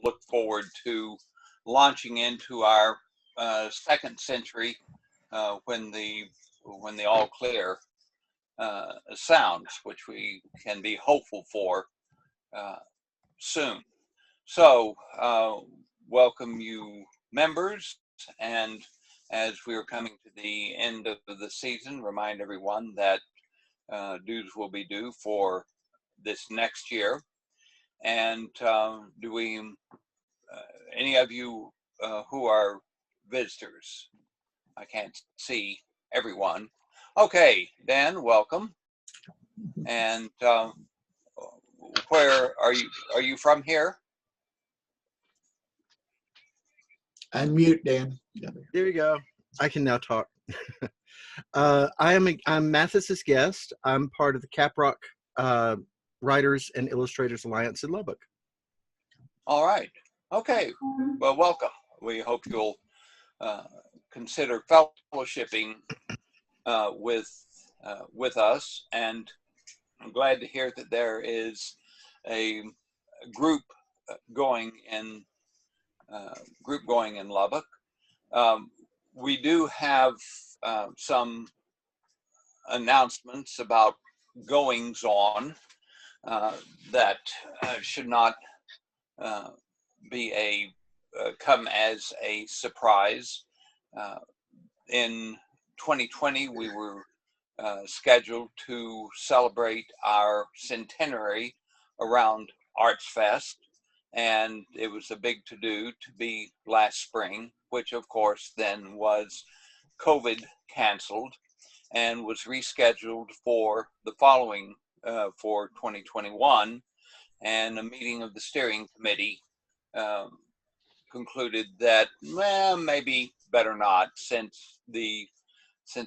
look forward to launching into our second century when the all clear sounds, which we can be hopeful for soon. So welcome you members, and as we are coming to the end of the season, remind everyone that dues will be due for this next year. And do we, any of you who are visitors? I can't see everyone. Okay, Dan, welcome. And where are you? Are you from here? Unmute, Dan. There you go. I can now talk. I'm Mathis's guest. I'm part of the Caprock Writers and Illustrators Alliance in Lubbock. All right. Okay. Well, welcome. We hope you'll consider fellowshipping with us, and I'm glad to hear that there is a group going in Lubbock. We do have some announcements about goings on that should not be come as a surprise. In 2020, we were scheduled to celebrate our centenary around Arts Fest, and it was a big to-do to be last spring, which of course then was COVID canceled and was rescheduled for the following for 2021, and a meeting of the steering committee concluded that maybe better not, since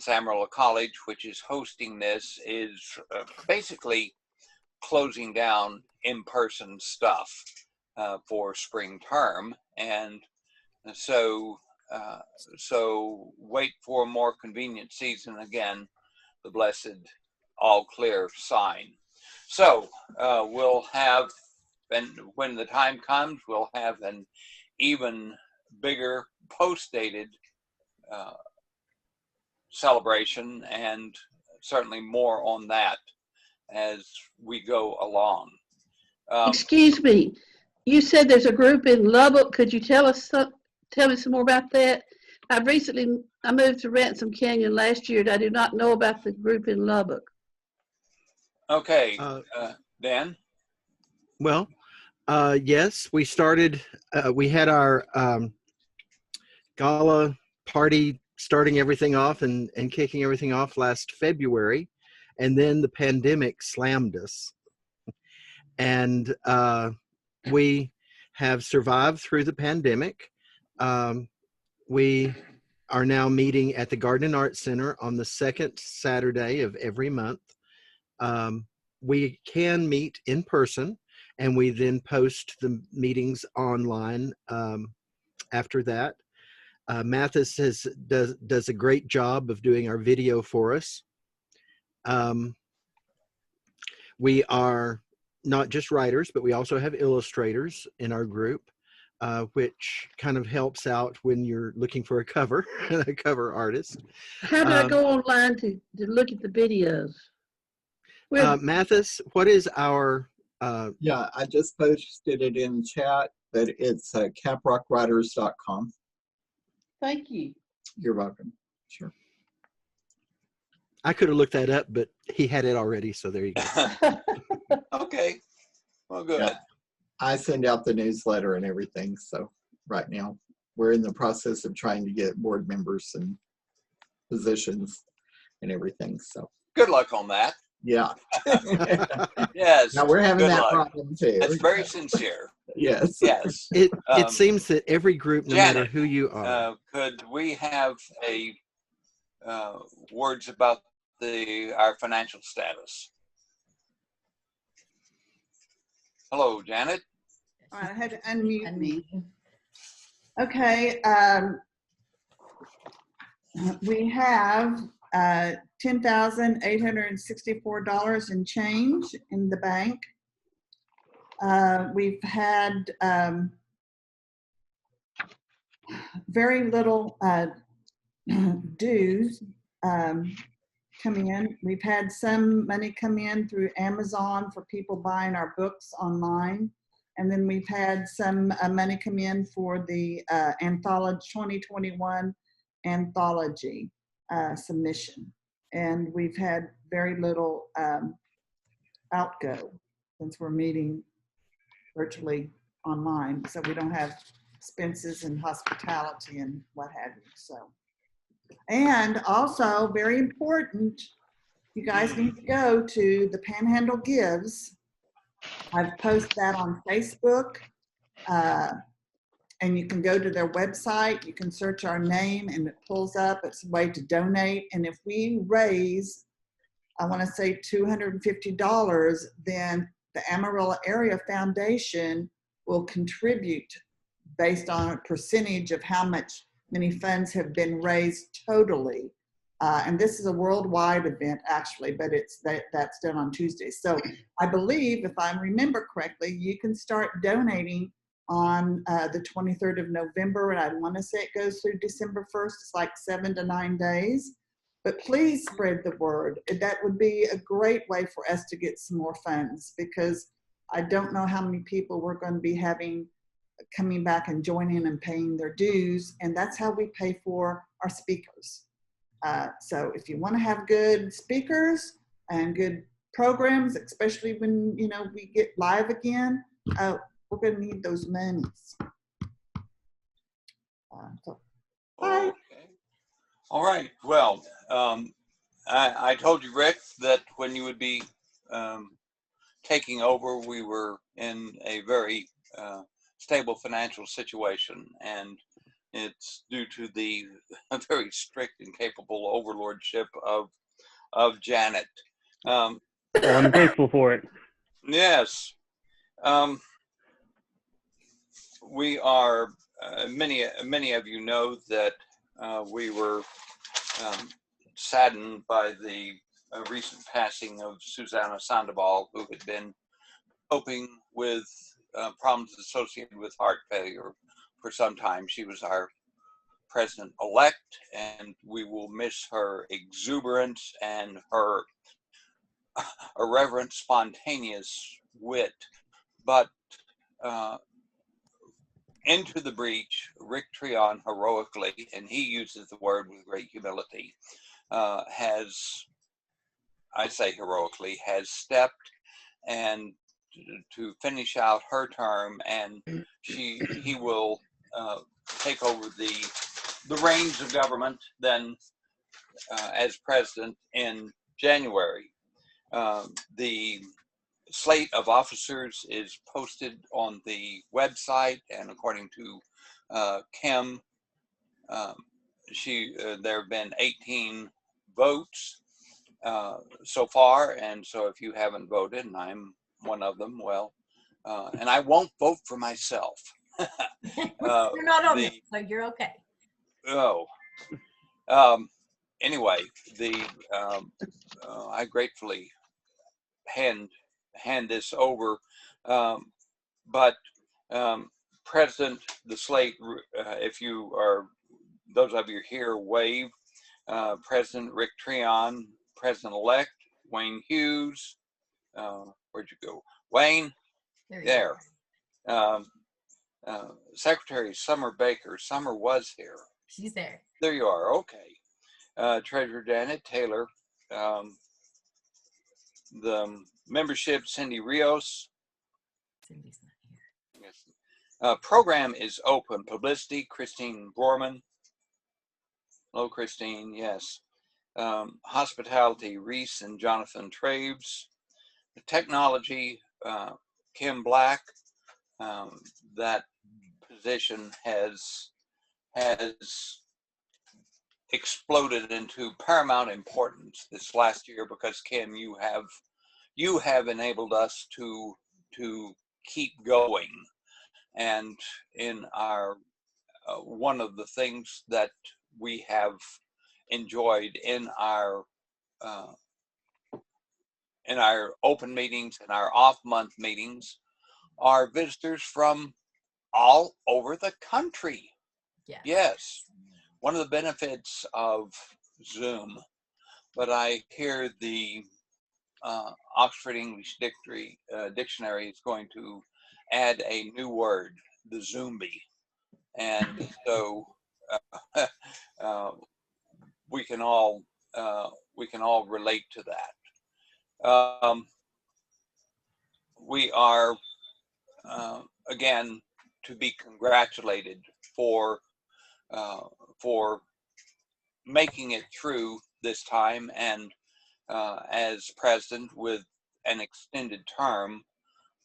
Amarillo College, which is hosting this, is basically closing down in-person stuff for spring term, and so wait for a more convenient season again, the blessed all clear sign. So we'll have, and when the time comes, we'll have an even bigger post-dated celebration, and certainly more on that as we go along. Excuse me, you said there's a group in Lubbock. Could you tell me some more about that? I moved to Ransom Canyon last year, and I do not know about the group in Lubbock. Okay, Dan? Well, yes, we started, we had our gala party starting everything off and kicking everything off last February, and then the pandemic slammed us. And we have survived through the pandemic. We are now meeting at the Garden and Arts Center on the second Saturday of every month. We can meet in person, and we then post the meetings online after that. Mathis does a great job of doing our video for us. We are not just writers, but we also have illustrators in our group, which kind of helps out when you're looking for a cover artist. How do I go online to look at the videos? Mathis, what is our... Yeah, I just posted it in chat, but it's caprockwriters.com. Thank you. You're welcome. Sure. I could have looked that up, but he had it already, so there you go. Okay, well, good. Yeah. I send out the newsletter and everything, so right now we're in the process of trying to get board members and positions and everything, so. Good luck on that. Yeah. Yes. Now we're having that luck. problem too. That's very sincere. Yes. Yes. It seems that every group, no Janet, matter who you are. Could we have a words about our financial status? Hello, Janet. All right, I had to unmute me. Okay, we have $10,864 in change in the bank. We've had very little dues come in. We've had some money come in through Amazon for people buying our books online. And then we've had some money come in for the anthology 2021 anthology submission. And we've had very little outgo since we're meeting virtually online. So we don't have expenses and hospitality and what have you. So, and also very important, you guys need to go to the Panhandle Gives. I've posted that on Facebook, and you can go to their website. You can search our name and it pulls up. It's a way to donate. And if we raise, I want to say $250, then the Amarillo Area Foundation will contribute based on a percentage of how many funds have been raised totally. And this is a worldwide event actually, but that's done on Tuesdays. So I believe, if I remember correctly, you can start donating on the 23rd of November, and I want to say it goes through December 1st. It's like 7 to 9 days. But please spread the word. That would be a great way for us to get some more funds, because I don't know how many people we're going to be having coming back and joining and paying their dues, and that's how we pay for our speakers. So if you want to have good speakers and good programs, especially when we get live again, we're going to need those monies. So, bye. Okay. All right. Well, I told you, Rick, that when you would be taking over, we were in a very stable financial situation, and it's due to the very strict and capable overlordship of Janet. Well, I'm grateful for it. Yes. We are, many of you know that we were saddened by the recent passing of Susanna Sandoval, who had been coping with problems associated with heart failure for some time. She was our president-elect, and we will miss her exuberance and her irreverent, spontaneous wit. But into the breach, Rick Treon heroically, and he uses the word with great humility, has stepped and to finish out her term, and he will take over the reins of government then as president in January. The slate of officers is posted on the website, and according to Kim, there have been 18 votes so far, and so if you haven't voted, and I'm one of them, well, and I won't vote for myself. You're not on this, so you're okay. Anyway, I gratefully hand this over, but President, the slate, if you are, those of you here, wave. President Rick Treon, President-elect Wayne Hughes. Where'd you go, Wayne? There. Secretary Summer Baker. Summer was here. She's there. There you are. Okay. Treasurer Janet Taylor. The membership, Cindy Rios. Cindy's not here. Yes. Program is open. Publicity, Christine Borman. Hello, Christine. Yes. Hospitality, Reese and Jonathan Traves. Technology, Kim Black. That position has exploded into paramount importance this last year because, Kim, you have enabled us to keep going. And in our one of the things that we have enjoyed in our open meetings and our off-month meetings are visitors from all over the country. Yeah. Yes, one of the benefits of Zoom, but I hear the Oxford English Dictionary is going to add a new word, the zombie, and so uh, we can all relate to that. We are again to be congratulated for for making it through this time, and as president with an extended term,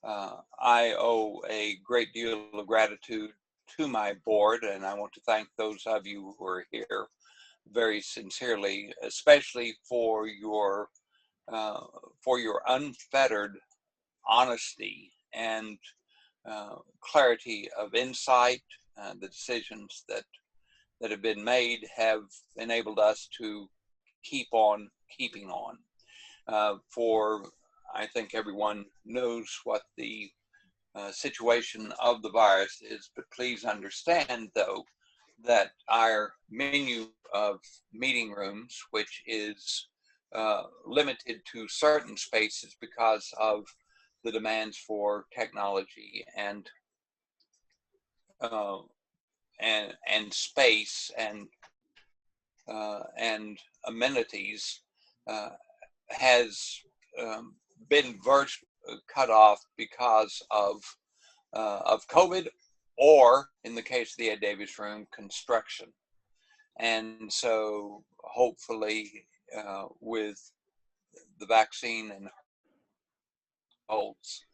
I owe a great deal of gratitude to my board, and I want to thank those of you who are here very sincerely, especially for your unfettered honesty and clarity of insight. The decisions that have been made have enabled us to keep on keeping on. For I think everyone knows what the situation of the virus is, but please understand, though, that our menu of meeting rooms, which is limited to certain spaces because of the demands for technology uh, and space and amenities, uh, has been virtually cut off because of COVID, or in the case of the Ed Davis Room, construction. And so, hopefully, with the vaccine and holds,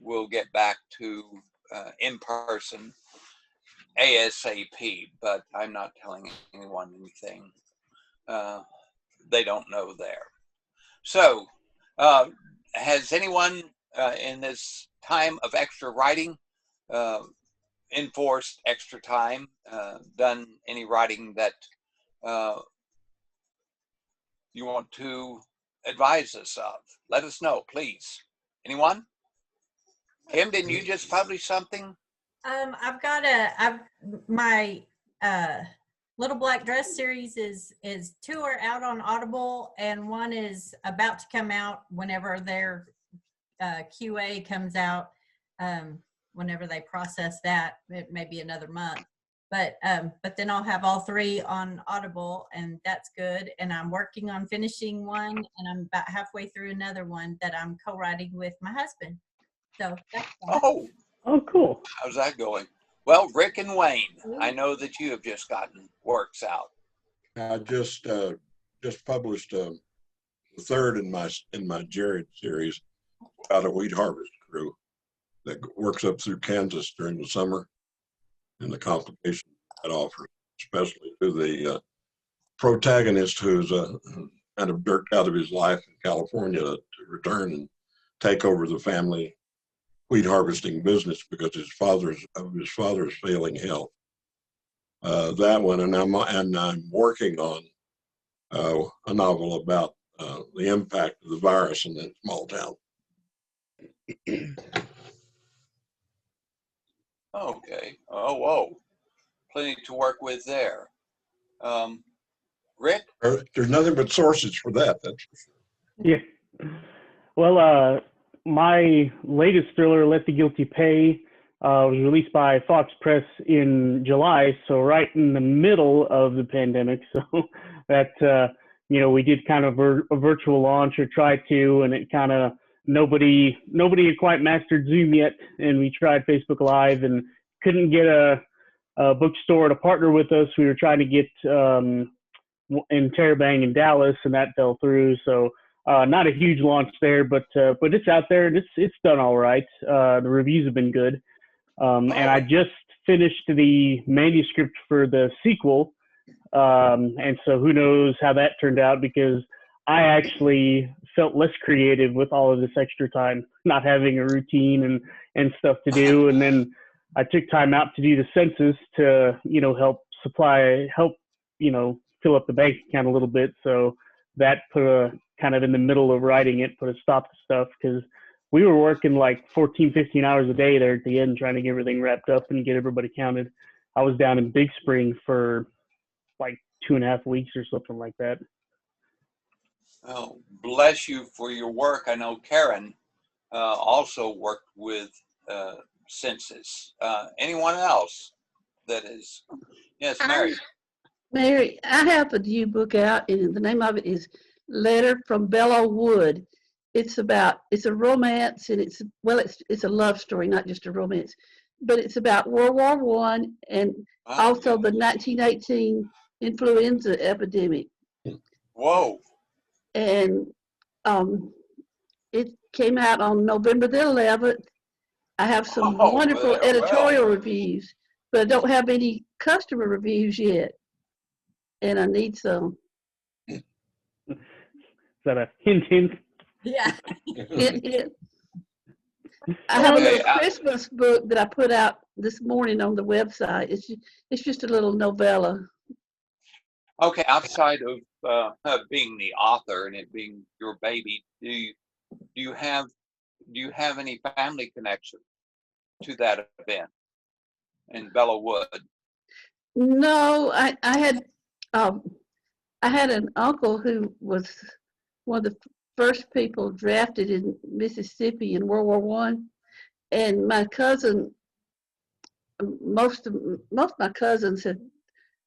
we'll get back to in person ASAP. But I'm not telling anyone anything they don't know there. So, has anyone in this time of extra writing enforced extra time, done any writing that you want to advise us of? Let us know, please. Anyone? Kim, didn't you just publish something? My Little Black Dress series is two are out on Audible, and one is about to come out whenever their QA comes out. Whenever they process that, it may be another month. But then I'll have all three on Audible, and that's good. And I'm working on finishing one, and I'm about halfway through another one that I'm co-writing with my husband. So that's fun. Oh, cool. How's that going? Well, Rick and Wayne, I know that you have just gotten works out. I just published the third in my Jared series about a wheat harvest crew that works up through Kansas during the summer, and the complications that offers, especially to the protagonist who's kind of dirked out of his life in California to return and take over the family wheat harvesting business because of his father's failing health. That one, and I'm working on a novel about the impact of the virus in that small town. Okay. Oh, whoa. Plenty to work with there. Rick? There's nothing but sources for that. That's for sure. Yeah. Well, my latest thriller, Let the Guilty Pay, was released by Fox Press in July, so right in the middle of the pandemic. So that, we did kind of a virtual launch, or tried to, and it kind of, nobody had quite mastered Zoom yet, and we tried Facebook Live and couldn't get a bookstore to partner with us. We were trying to get in Terabang in Dallas, and that fell through. So not a huge launch there, but it's out there, and it's done all right. The reviews have been good, and I just finished the manuscript for the sequel, and so who knows how that turned out, because I actually felt less creative with all of this extra time, not having a routine and stuff to do. And then I took time out to do the census to, help fill up the bank account a little bit. So that put kind of in the middle of writing it, put a stop to stuff, because we were working like 14, 15 hours a day there at the end, trying to get everything wrapped up and get everybody counted. I was down in Big Spring for like 2.5 weeks or something like that. Oh, bless you for your work. I know Karen also worked with census. Anyone else that is? Yes, Mary. Mary, I have a new book out, and the name of it is Letter from Bellow Wood. It's a romance, and it's a love story, not just a romance, but it's about World War One and also the 1918 influenza epidemic. Whoa. And it came out on November the 11th. I have some wonderful editorial reviews, but I don't have any customer reviews yet, and I need some. Is that a hint, hint? Yeah. I have a little Christmas book that I put out this morning on the website. It's just a little novella. Okay, outside of being the author and it being your baby, do you have any family connection to that event in Bellow Wood? No, I had an uncle who was one of the first people drafted in Mississippi in World War One, and my cousin, most of my cousins had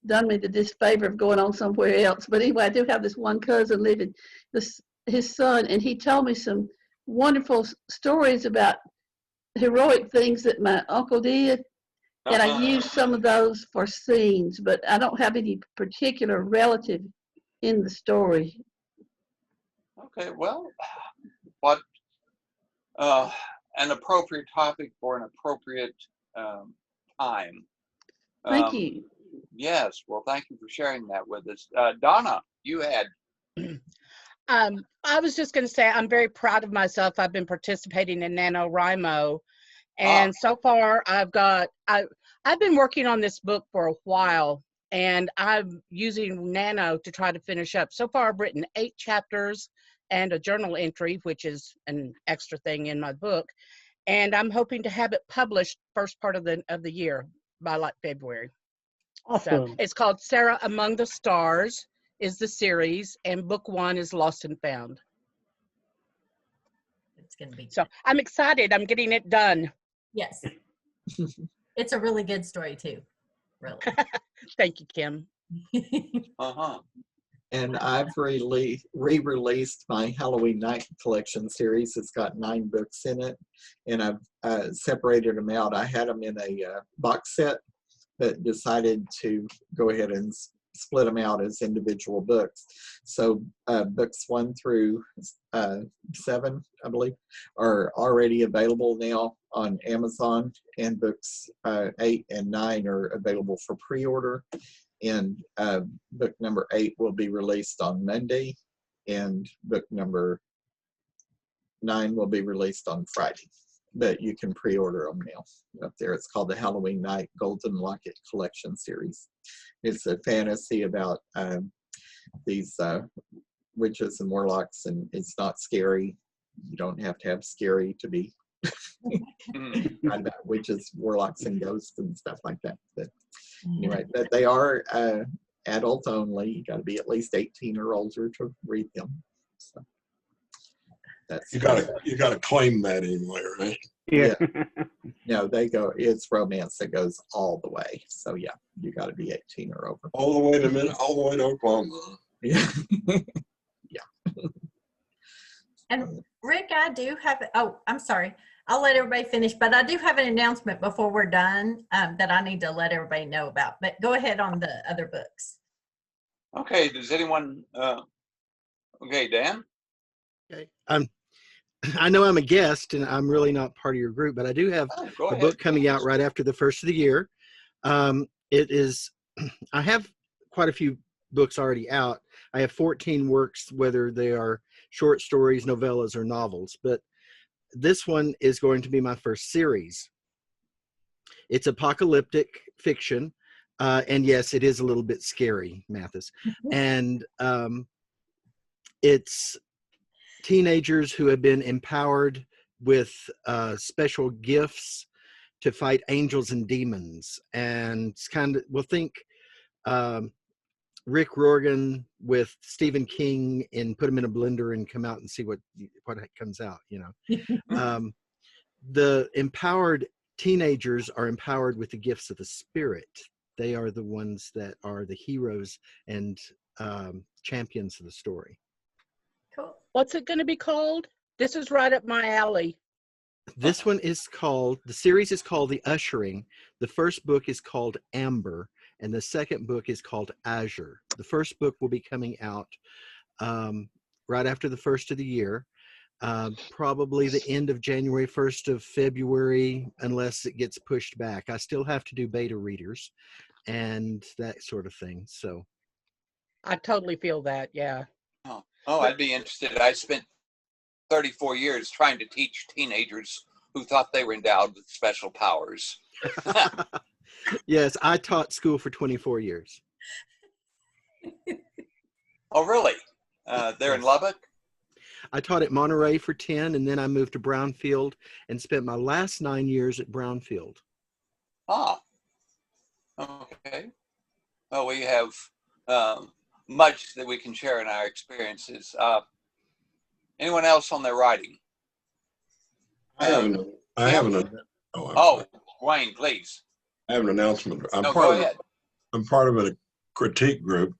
done me the disfavor of going on somewhere else. But anyway, I do have this one cousin living, his son, and he told me some wonderful stories about heroic things that my uncle did. And I used some of those for scenes, but I don't have any particular relative in the story. Okay, well, what an appropriate topic for an appropriate time. Thank you. Yes, well, thank you for sharing that with us. Donna, you had. I was just going to say I'm very proud of myself. I've been participating in NaNoWriMo, and so far I've been working on this book for a while, and I'm using Nano to try to finish up. So far I've written 8 chapters and a journal entry, which is an extra thing in my book, and I'm hoping to have it published first part of the year by like February. Awesome. So it's called Sarah Among the Stars is the series, and book 1 is Lost and Found. It's going to be. So I'm excited. I'm getting it done. Yes. It's a really good story too. Really. Thank you, Kim. And I've re-released my Halloween Night collection series. It's got 9 books in it, and I've separated them out. I had them in a box set, but decided to go ahead and split them out as individual books. So books 1 through 7, I believe, are already available now on Amazon, and books 8 and 9 are available for pre-order. And book number 8 will be released on Monday, and book number 9 will be released on Friday. But you can pre-order them now up there. It's called the Halloween Night Golden Locket Collection Series. It's a fantasy about these witches and warlocks, and it's not scary. You don't have to have scary to be about witches, warlocks, and ghosts and stuff like that. But anyway, but they are adult only. You got to be at least 18 or older to read them. So that's you got to claim that anyway, right? Yeah. No, it's romance that goes all the way. So yeah, you got to be 18 or over. All the way to Oklahoma. Yeah. And Rick, I do have, I'm sorry. I'll let everybody finish, but I do have an announcement before we're done that I need to let everybody know about. But go ahead on the other books. Okay, does anyone, okay, Dan? Okay. I know I'm a guest and I'm really not part of your group, but I do have a book coming out right after the first of the year. It is, I have quite a few books already out. I have 14 works, whether they are short stories, novellas, or novels, but this one is going to be my first series. It's apocalyptic fiction, and yes, it is a little bit scary, Mathis. And it's teenagers who have been empowered with special gifts to fight angels and demons. And it's kind of, we'll think Rick Riordan with Stephen King and put them in a blender and come out and see what comes out, you know. The empowered teenagers are empowered with the gifts of the Spirit. They are the ones that are the heroes and champions of the story. Cool. What's it going to be called? This is right up my alley. This one is called, the series is called The Ushering. The first book is called Amber, and the second book is called Azure. The first book will be coming out right after the first of the year, probably the end of January, 1st of February, unless it gets pushed back. I still have to do beta readers and that sort of thing. So I totally feel that. Yeah. Oh, I'd be interested. I spent 34 years trying to teach teenagers who thought they were endowed with special powers. yes, I taught school for 24 years. Oh, really? There in Lubbock? I taught at Monterey for 10, and then I moved to Brownfield and spent my last 9 years at Brownfield. Ah, okay. Well, we have much that we can share in our experiences. Anyone else on their writing? I have an Oh, Wayne, please. I have an announcement. Go ahead. I'm part of a critique group,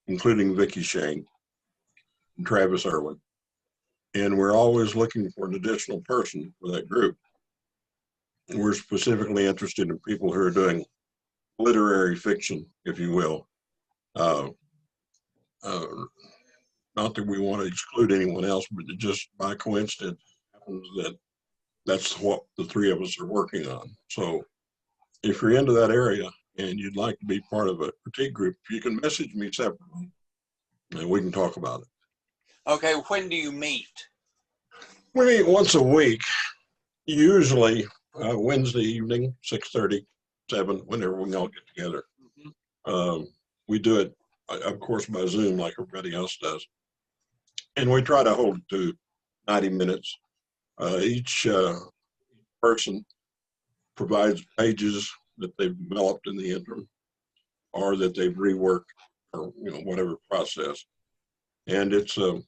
including Vicki Shane and Travis Irwin. And we're always looking for an additional person for that group. And we're specifically interested in people who are doing literary fiction, if you will. Not that we want to exclude anyone else, but it just by coincidence happens that that's what the three of us are working on. So if you're into that area and you'd like to be part of a critique group, you can message me separately and we can talk about it. Okay, when do you meet? We meet once a week, usually Wednesday evening, 6:30, 7, whenever we all get together. We do it, of course, by Zoom like everybody else does. And we try to hold it to 90 minutes. Each person provides pages that they've developed in the interim or that they've reworked or whatever process. And it's a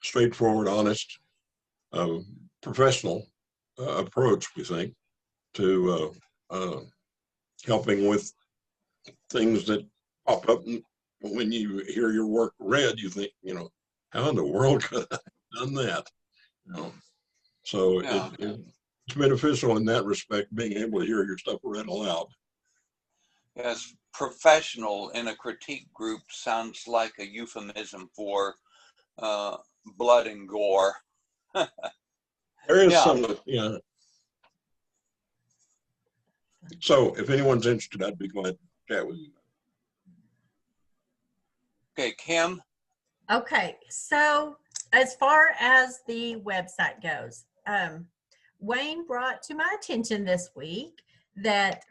straightforward, honest, professional approach, we think, to helping with things that pop up. And when you hear your work read, you think, how in the world could I have done that? So Yeah. it's beneficial in that respect, being able to hear your stuff read aloud. Yes, professional in a critique group sounds like a euphemism for blood and gore. There is Yeah. some, So if anyone's interested, I'd be glad to chat with you. Okay, Kim? Okay, so as far as the website goes, Wayne brought to my attention this week that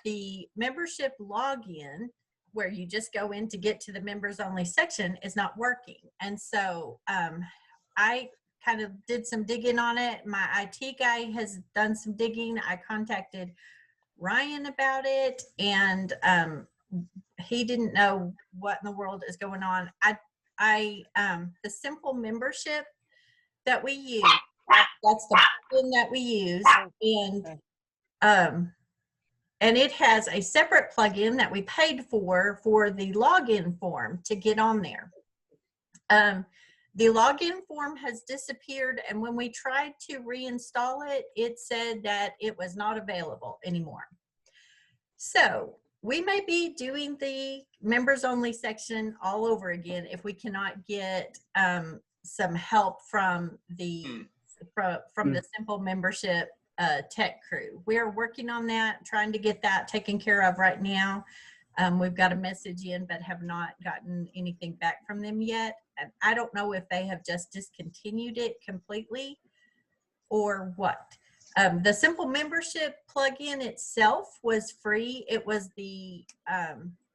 the membership login, where you just go in to get to the members only section, is not working. And so I kind of did some digging on it. My IT guy has done some digging. I contacted Ryan about it, and he didn't know what in the world is going on. The simple membership that we use, that's the plugin that we use, and it has a separate plugin that we paid for the login form to get on there. The login form has disappeared, and when we tried to reinstall it, it said that it was not available anymore. So we may be doing the members only section all over again if we cannot get some help from the simple membership tech crew. We're working on that, trying to get that taken care of right now. We've got a message in, but have not gotten anything back from them yet. And I don't know if they have just discontinued it completely or what. The simple membership plugin itself was free. It was the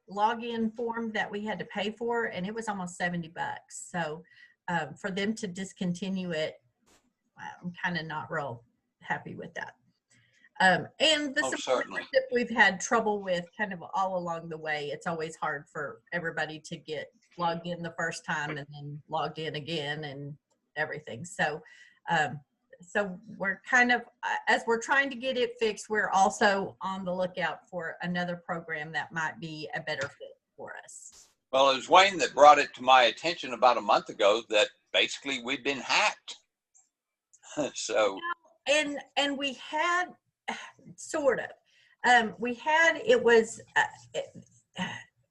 login form that we had to pay for, and it was almost $70. So for them to discontinue it, I'm kind of not real happy with that. And the Oh, support certainly. that we've had trouble with kind of all along the way. It's always hard for everybody to get logged in the first time and then logged in again and everything. So, so we're kind of, as we're trying to get it fixed, we're also on the lookout for another program that might be a better fit for us. Well, it was Wayne that brought it to my attention about a month ago that basically we'd been hacked. So, and we had sort of, we had, it was,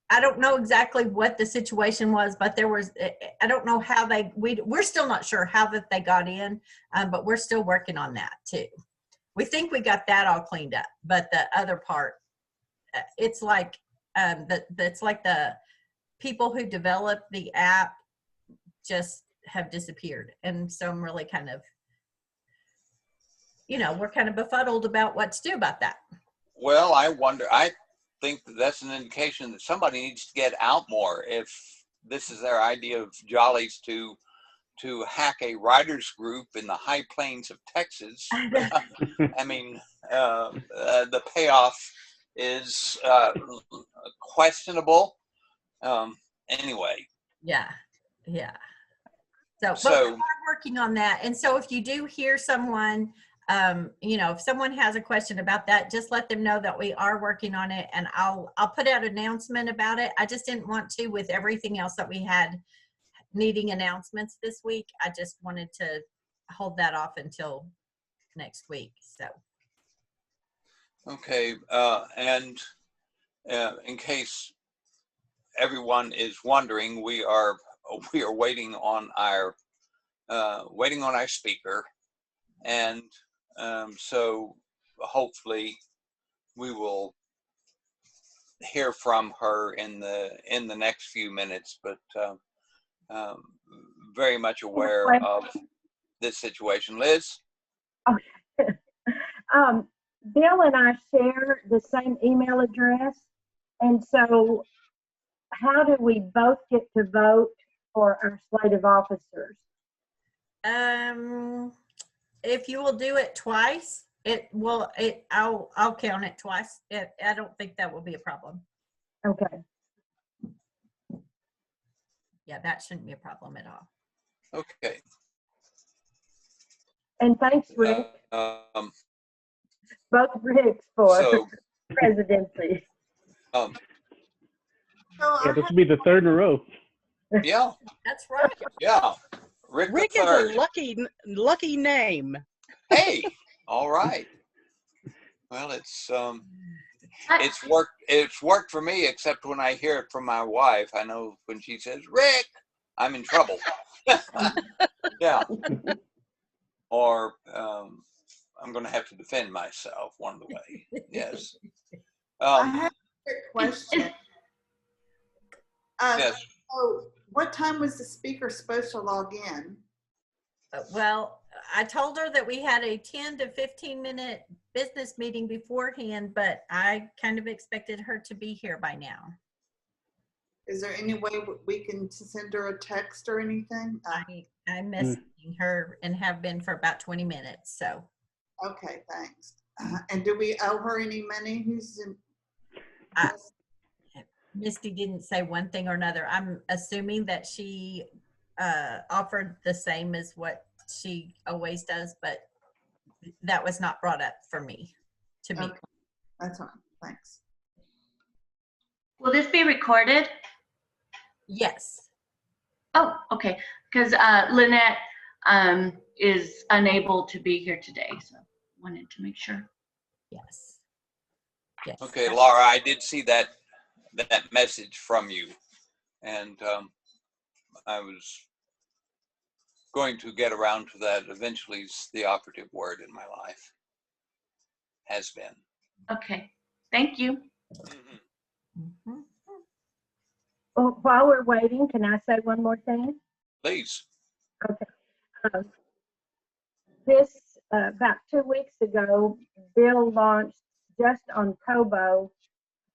I don't know exactly what the situation was, but there was, I don't know how we're still not sure how that they got in, but we're still working on that too. We think we got that all cleaned up, but the other part, it's like, that's like the people who developed the app just have disappeared. And so I'm really kind of, you know, we're kind of befuddled about what to do about that. well, I think that that's an indication that somebody needs to get out more. If this is their idea of jollies to hack a writers group in the high plains of Texas, I mean, the payoff is questionable. Anyway. Yeah. So, but So we are working on that. And so if you do hear someone, you know, if someone has a question about that, just let them know that we are working on it, and I'll put out an announcement about it. I just didn't want to with everything else that we had needing announcements this week. I just wanted to hold that off until next week. So. okay, and in case everyone is wondering, we are waiting on our speaker, and so hopefully we will hear from her in the next few minutes. But very much aware of this situation. Liz? Okay. Bill and I share the same email address, and so how do we both get to vote for our slate of officers? If you will do it twice, I'll count it twice. I don't think that will be a problem. Okay. Yeah, that shouldn't be a problem at all. Okay. And thanks, Rick. Both Ricks for presidency. Yeah, this will be the third in a row. Yeah. That's right. Yeah. Rick is a lucky name. Hey, all right. Well, it's worked for me, except when I hear it from my wife. I know when she says Rick, I'm in trouble. Yeah. Or I'm going to have to defend myself one of the way. Yes. I have a quick question. Yes. So what time was the speaker supposed to log in? Well, I told her that we had a 10 to 15 minute business meeting beforehand, but I kind of expected her to be here by now. Is there any way we can send her a text or anything? I'm messaging her and have been for about 20 minutes. So. Okay, thanks. And do we owe her any money? Misty didn't say one thing or another. I'm assuming that she offered the same as what she always does, but that was not brought up for me. Okay. That's fine. Thanks. Will this be recorded? Yes. Oh, okay. Because Lynette is unable to be here today, so wanted to make sure. Yes. Okay, Laura, I did see that message from you, and I was going to get around to that. Eventually is the operative word in my life. Has been. Okay, thank you. Mm-hmm. Well, while we're waiting, can I say one more thing? Please. Okay. This, about 2 weeks ago, Bill launched just on Kobo.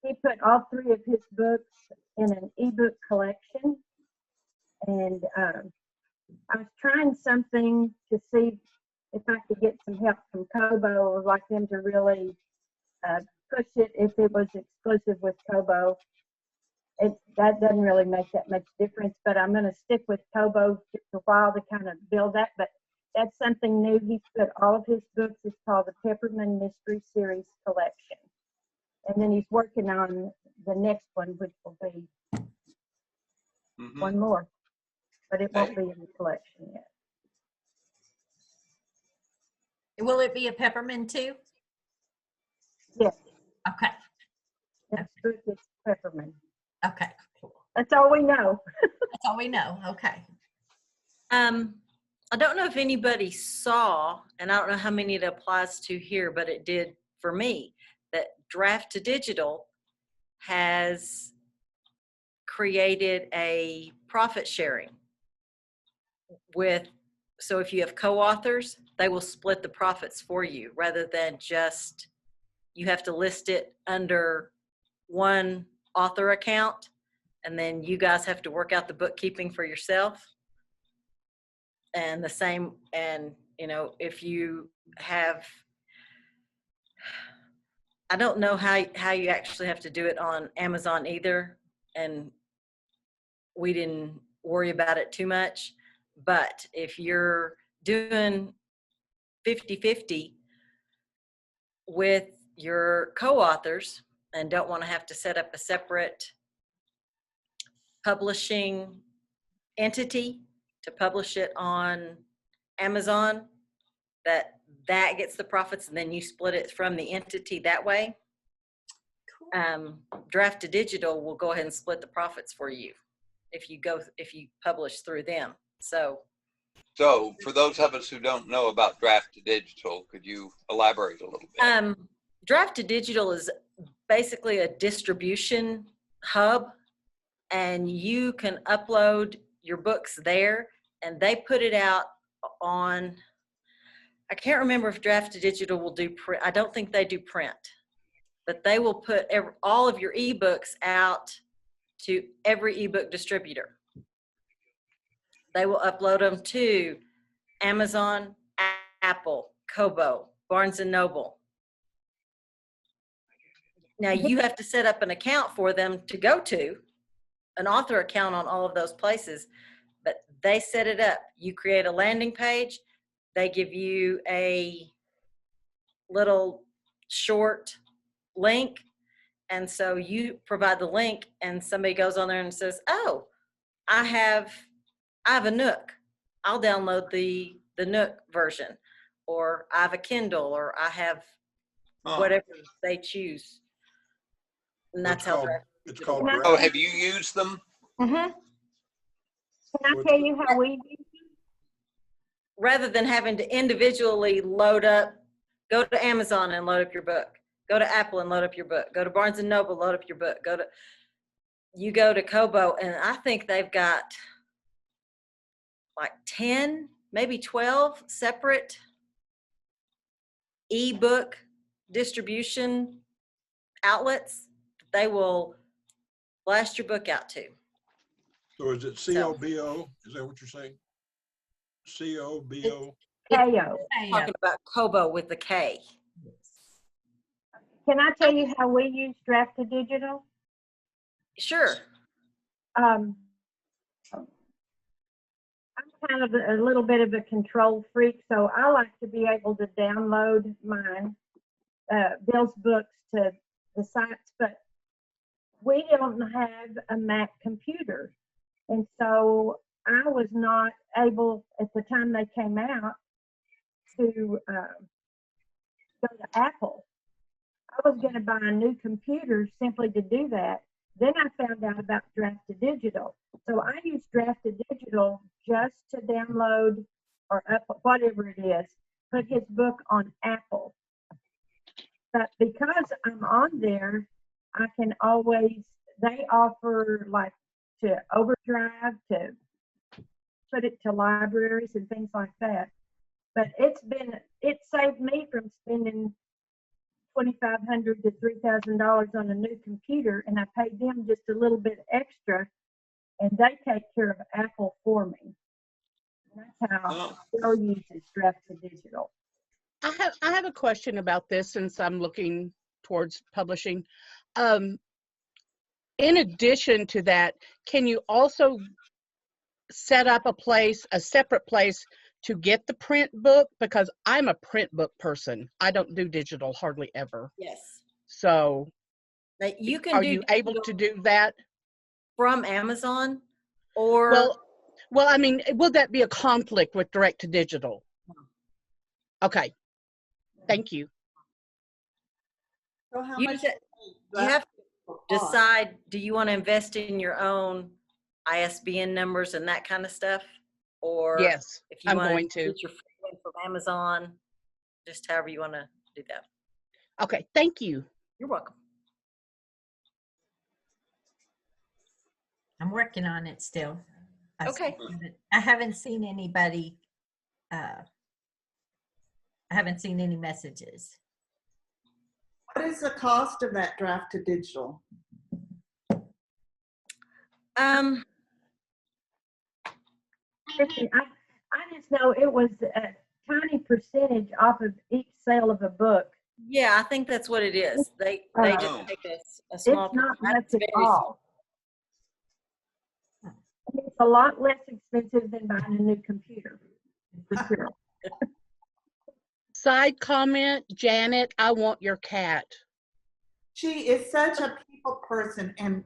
He put all 3 of his books in an ebook collection. And I was trying something to see if I could get some help from Kobo, I would like them to really push it if it was exclusive with Kobo. That doesn't really make that much difference, but I'm going to stick with Kobo just a while to kind of build that. But that's something new. He's put all of his books. It's called the Peppermint Mystery Series Collection. And then he's working on the next one, which will be one more. But it won't be in the collection yet. Will it be a peppermint too? Yes. Okay. It's peppermint. Okay. Cool. That's all we know. That's all we know. Okay. I don't know if anybody saw, and I don't know how many it applies to here, but it did for me, that Draft to Digital has created a profit sharing with, so if you have co-authors, they will split the profits for you rather than just, you have to list it under one author account and then you guys have to work out the bookkeeping for yourself. And the same, and you know, if you have, I don't know how you actually have to do it on Amazon either, and we didn't worry about it too much. But if you're doing 50-50 with your co-authors and don't want to have to set up a separate publishing entity to publish it on Amazon, that gets the profits and then you split it from the entity that way. Draft to Digital will go ahead and split the profits for you if you publish through them. So for those of us who don't know about Draft to Digital, could you elaborate a little bit? Draft to Digital is basically a distribution hub, and you can upload your books there and they put it out on, I can't remember if Draft to Digital will do print. I don't think they do print, but they will put all of your ebooks out to every ebook distributor. They will upload them to Amazon, Apple, Kobo, Barnes and Noble. Now you have to set up an account for them to go to, an author account on all of those places, but they set it up. You create a landing page. They give you a little short link. And so you provide the link and somebody goes on there and says, oh, I have a Nook. I'll download the Nook version, or I have a Kindle, or I have whatever they choose. And that's how it's called. Oh, have you used them? Mm-hmm. Can I tell you how we use it? Rather than having to individually load up, go to Amazon and load up your book. Go to Apple and load up your book. Go to Barnes and Noble, load up your book. You go to Kobo, and I think they've got like 10, maybe 12 separate ebook distribution outlets they will blast your book out to. So is it C-O-B-O? Is that what you're saying? C-O-B-O? K-O. Talking about Kobo with the K. Can I tell you how we use Draft to Digital? Sure. I'm kind of a little bit of a control freak, so I like to be able to download mine, Bill's books to the sites, but we don't have a Mac computer. And so I was not able, at the time they came out, to go to Apple. I was going to buy a new computer simply to do that. Then I found out about Draft to Digital. So I use Draft to Digital just to download or up whatever it is, put his book on Apple. But because I'm on there, I can always, they offer like to overdrive, to put it to libraries and things like that. But it saved me from spending $2,500 to $3,000 on a new computer, and I paid them just a little bit extra, and they take care of Apple for me. And that's how Oh, Bill uses draft to digital. I have a question about this since I'm looking towards publishing. In addition to that, can you also set up a separate place to get the print book? Because I'm a print book person. I don't do digital hardly ever. Yes. So That you can are do you able digital to do that? from Amazon or Well, I mean, will that be a conflict with direct to digital? Okay. Thank you. So how you, much ju- you have to decide, do you want to invest in your own ISBN numbers and that kind of stuff? Or Yes, if you I'm want going to to. get your free one from Amazon, just however you want to do that. Okay, thank you. You're welcome. I'm working on it still. Okay. I haven't seen anybody, I haven't seen any messages. What is the cost of that draft to digital? Chrissy, I just know it was a tiny percentage off of each sale of a book. Yeah, I think that's what it is. They just take a It's small not much that's at very all. It's a lot less expensive than buying a new computer, for sure. Side comment, Janet, I want your cat. She is such a people person, and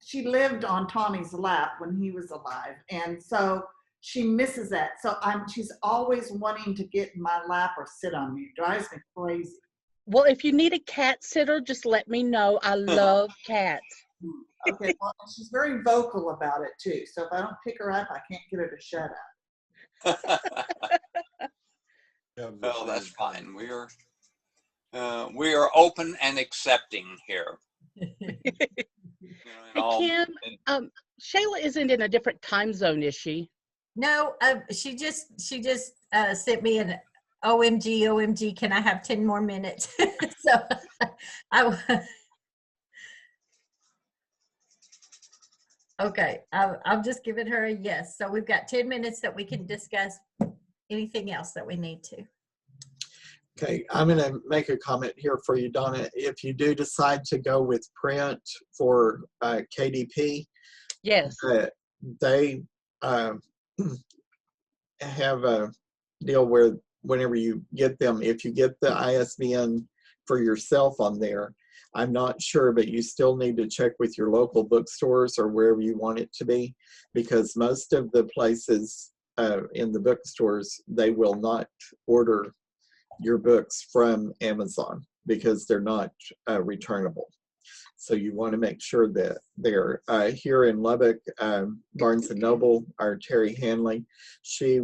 she lived on Tommy's lap when he was alive, and so she misses that. So she's always wanting to get in my lap or sit on me. It drives me crazy. Well, if you need a cat sitter, just let me know. I love cats. Okay, well, she's very vocal about it too. So if I don't pick her up, I can't get her to shut up. well, that's fine. We are open and accepting here. Hey, Kim, Shayla isn't in a different time zone, is she? No, she just sent me an OMG, can I have 10 more minutes? So okay, I've just given her a yes. So we've got 10 minutes that we can discuss anything else that we need to. Okay, I'm going to make a comment here for you, Donna. If you do decide to go with print for KDP, yes, they have a deal where whenever you get them, if you get the ISBN for yourself on there, I'm not sure, but you still need to check with your local bookstores or wherever you want it to be, because most of the places in the bookstores, they will not order your books from Amazon because they're not returnable. So you want to make sure that they're here in Lubbock, Barnes and Noble, our Terry Hanley, she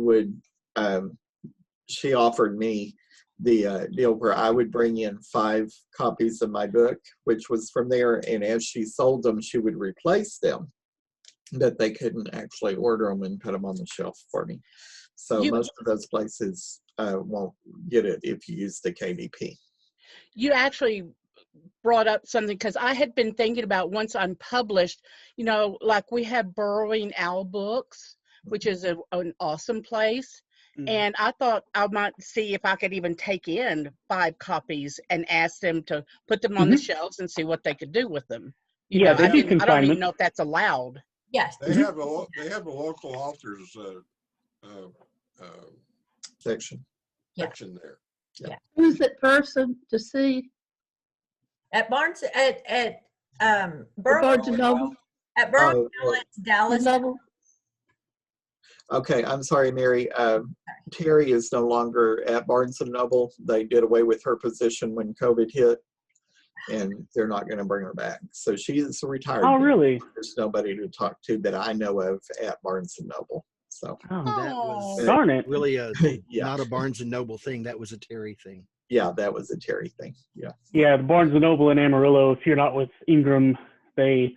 offered me the deal where I would bring in 5 copies of my book, which was from there, and as she sold them, she would replace them, but they couldn't actually order them and put them on the shelf for me. So most of those places won't get it if you use the KDP. You actually brought up something, because I had been thinking about, once I'm published, you know, like we have Burrowing Owl Books, which is an awesome place. And I thought I might see if I could even take in 5 copies and ask them to put them on the shelves and see what they could do with them. You know, they do I don't consignment. even know if that's allowed. Yes. They have a local authors section there. Yeah. Who's that person to see? At Barnes at Barnes and Noble. At Burrowing Owl, it's Dallas. Okay, I'm sorry, Mary. Terry is no longer at Barnes and Noble. They did away with her position when COVID hit, and they're not going to bring her back. So she is retired. Oh, really? There's nobody to talk to that I know of at Barnes and Noble. So oh, that was darn it. Really yeah. Not a Barnes and Noble thing. That was a Terry thing. Yeah, that was a Terry thing. Yeah. Yeah, the Barnes and Noble in Amarillo, if you're not with Ingram, they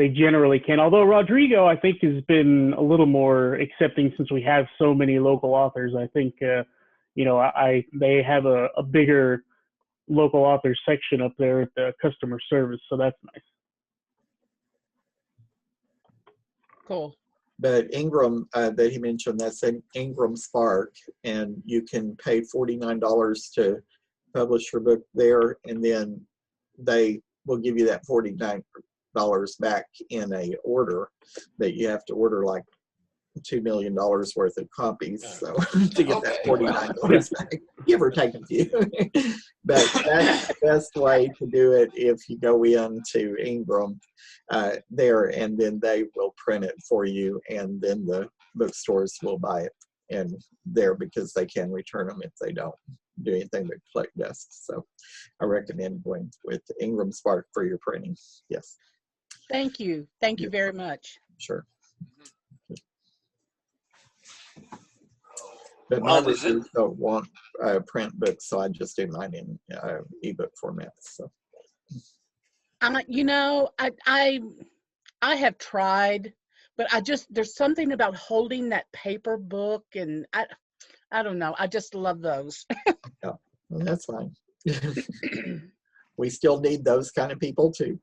generally can. Although Rodrigo, I think, has been a little more accepting since we have so many local authors. I think, they have a bigger local authors section up there at the customer service, so that's nice. Cool. But Ingram that he mentioned, that's an Ingram Spark, and you can pay $49 to publish your book there, and then they will give you that $49 back in a order, but you have to order like $2 million worth of copies, so to get that $49 back, give or take a few. But that's the best way to do it if you go into Ingram there, and then they will print it for you, and then the bookstores will buy it and there, because they can return them if they don't do anything but collect dust. So I recommend going with Ingram Spark for your printing. Yes. Thank you. Thank you very much. Sure. But my Well, is it? readers don't want print books, so I just do mine in ebook format. So, You know, I have tried, but there's something about holding that paper book, and I don't know. I just love those. yeah, well, that's fine. We still need those kind of people too.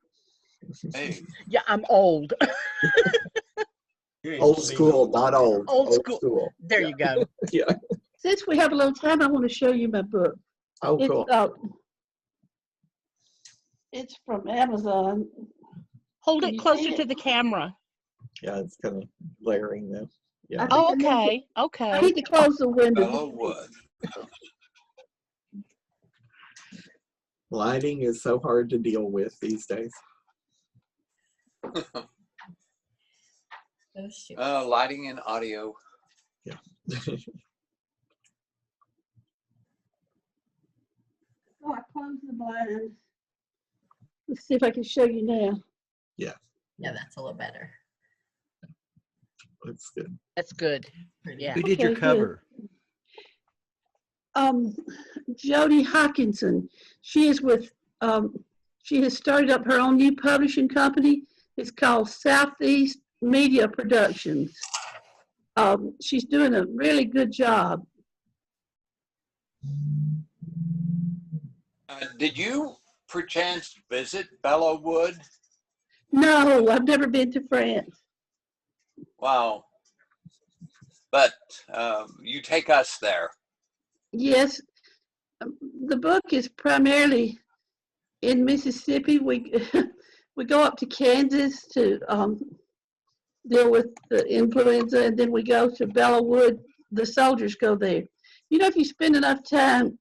Hey, Yeah, I'm old. Old school, not old. Old school. There you go. Yeah. Since we have a little time, I want to show you my book. Oh, cool. It's from Amazon. Hold Can it you closer see to it? the camera. Yeah, it's kind of layering though. Yeah. Oh, I need okay. I Okay. need to close the window. Bellowwood. Lighting is so hard to deal with these days. Oh, shoot. Lighting and audio. Yeah. Oh, I closed the blinds. Let's see if I can show you now. Yeah. Yeah, that's a little better. Looks good. That's good. Yeah. Who did your Okay, good. cover? Jody Hawkinson. She is with, she has started up her own new publishing company. It's called Southeast Media Productions. She's doing a really good job. Did you perchance visit Bellowwood? No, I've never been to France. Wow. But you take us there. Yes, the book is primarily in Mississippi. We we go up to Kansas to deal with the influenza, and then we go to Bellowwood. The soldiers go there. You know, if you spend enough time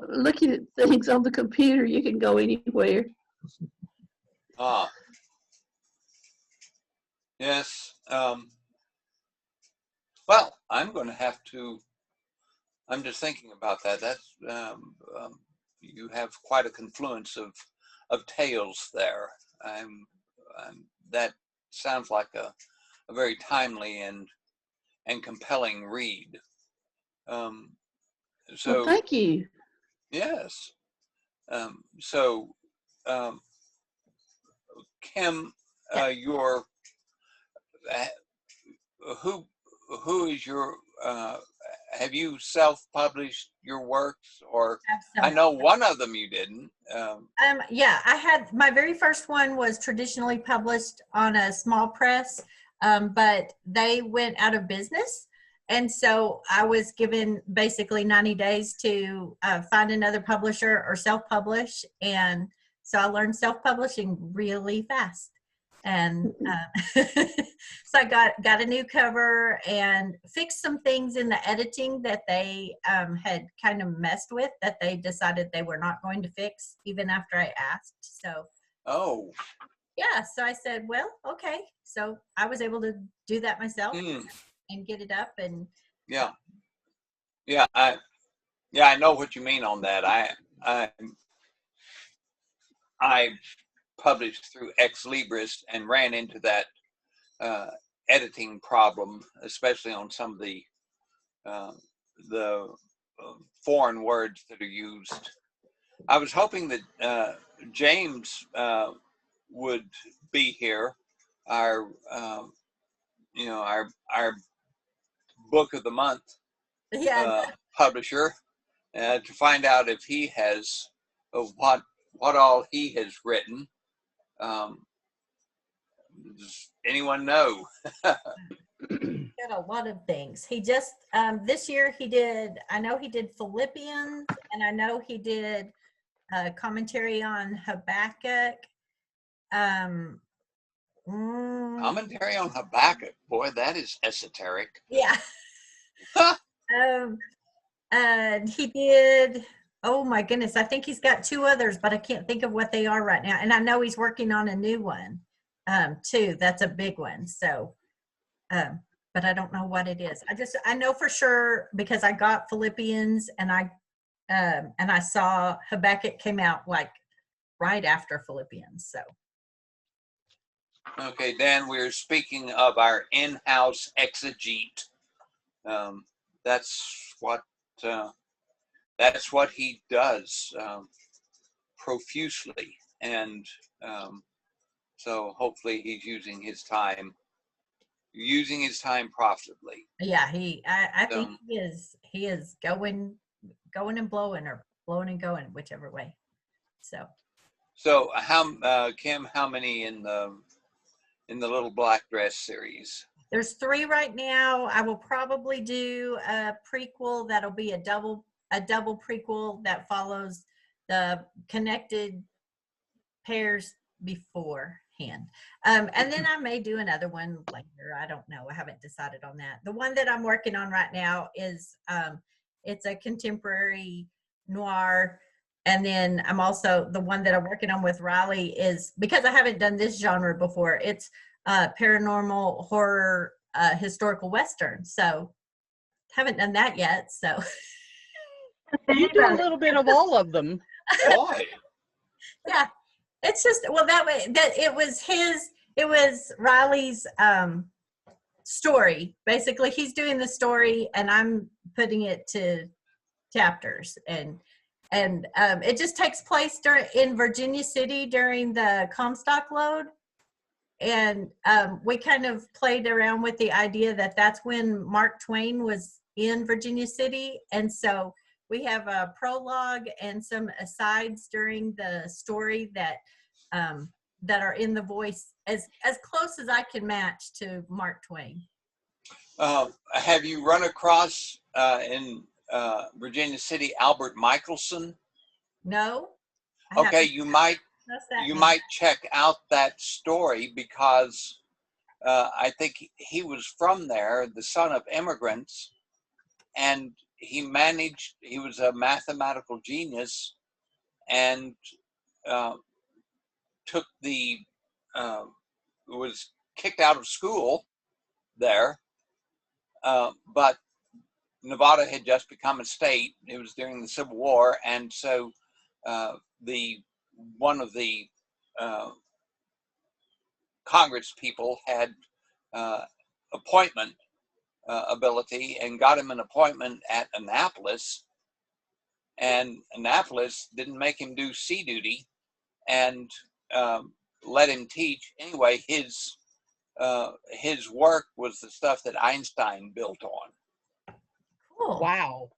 looking at things on the computer, you can go anywhere. Ah. Yes. Well, I'm going to have to. I'm just thinking about that. That's you have quite a confluence of tales there. That sounds like a very timely and compelling read. So Well, thank you. yes. Kim, your who is your have you self-published your works, or I know one of them you didn't. Yeah, I had my very first one was traditionally published on a small press, but they went out of business. And so I was given basically 90 days to find another publisher or self-publish. And so I learned self-publishing really fast. And so I got a new cover and fixed some things in the editing that they had kind of messed with, that they decided they were not going to fix even after I asked. So oh yeah, so I said, well, okay. So I was able to do that myself and get it up. And yeah, I know what you mean on that. I published through Ex Libris and ran into that editing problem, especially on some of the foreign words that are used. I was hoping that James would be here, our our book of the month publisher, to find out if he has what all he has written. Does anyone know? Got a lot of things. He just this year he did. I know he did Philippians, and I know he did commentary on Habakkuk. Commentary on Habakkuk. Boy, that is esoteric. Yeah. And he did. Oh my goodness! I think he's got two others, but I can't think of what they are right now. And I know he's working on a new one too. That's a big one. So. But I don't know what it is. I know for sure because I got Philippians and I saw Habakkuk came out like right after Philippians. So. Okay, Dan, we're speaking of our in-house exegete. That's what he does profusely, and so hopefully he's using his time profitably. Yeah, I think he is going and blowing, or blowing and going, whichever way. So how Kim, how many in the Little Black Dress series? there's 3 right now. I will probably do a prequel that'll be a double prequel that follows the connected pairs beforehand. And then I may do another one later. I don't know. I haven't decided on that. The one that I'm working on right now is it's a contemporary noir. And then I'm also, the one that I'm working on with Riley is, because I haven't done this genre before, it's paranormal horror historical Western. So haven't done that yet. So You do a little bit of all of them. Boy. Yeah. It's just, well, that way, that it was Riley's story. Basically, he's doing the story and I'm putting it to chapters. And it just takes place in Virginia City during the Comstock load. And we kind of played around with the idea that that's when Mark Twain was in Virginia City. And so we have a prologue and some asides during the story that are in the voice as close as I can match to Mark Twain. Have you run across in Virginia City Albert Michelson? No. Okay, you might check out that story because I think he was from there, the son of immigrants, and he was a mathematical genius and was kicked out of school there, but Nevada had just become a state. It was during the Civil War, and so one of the Congress people had appointment ability and got him an appointment at Annapolis, and Annapolis didn't make him do sea duty and let him teach. Anyway, his work was the stuff that Einstein built on. Cool. Wow.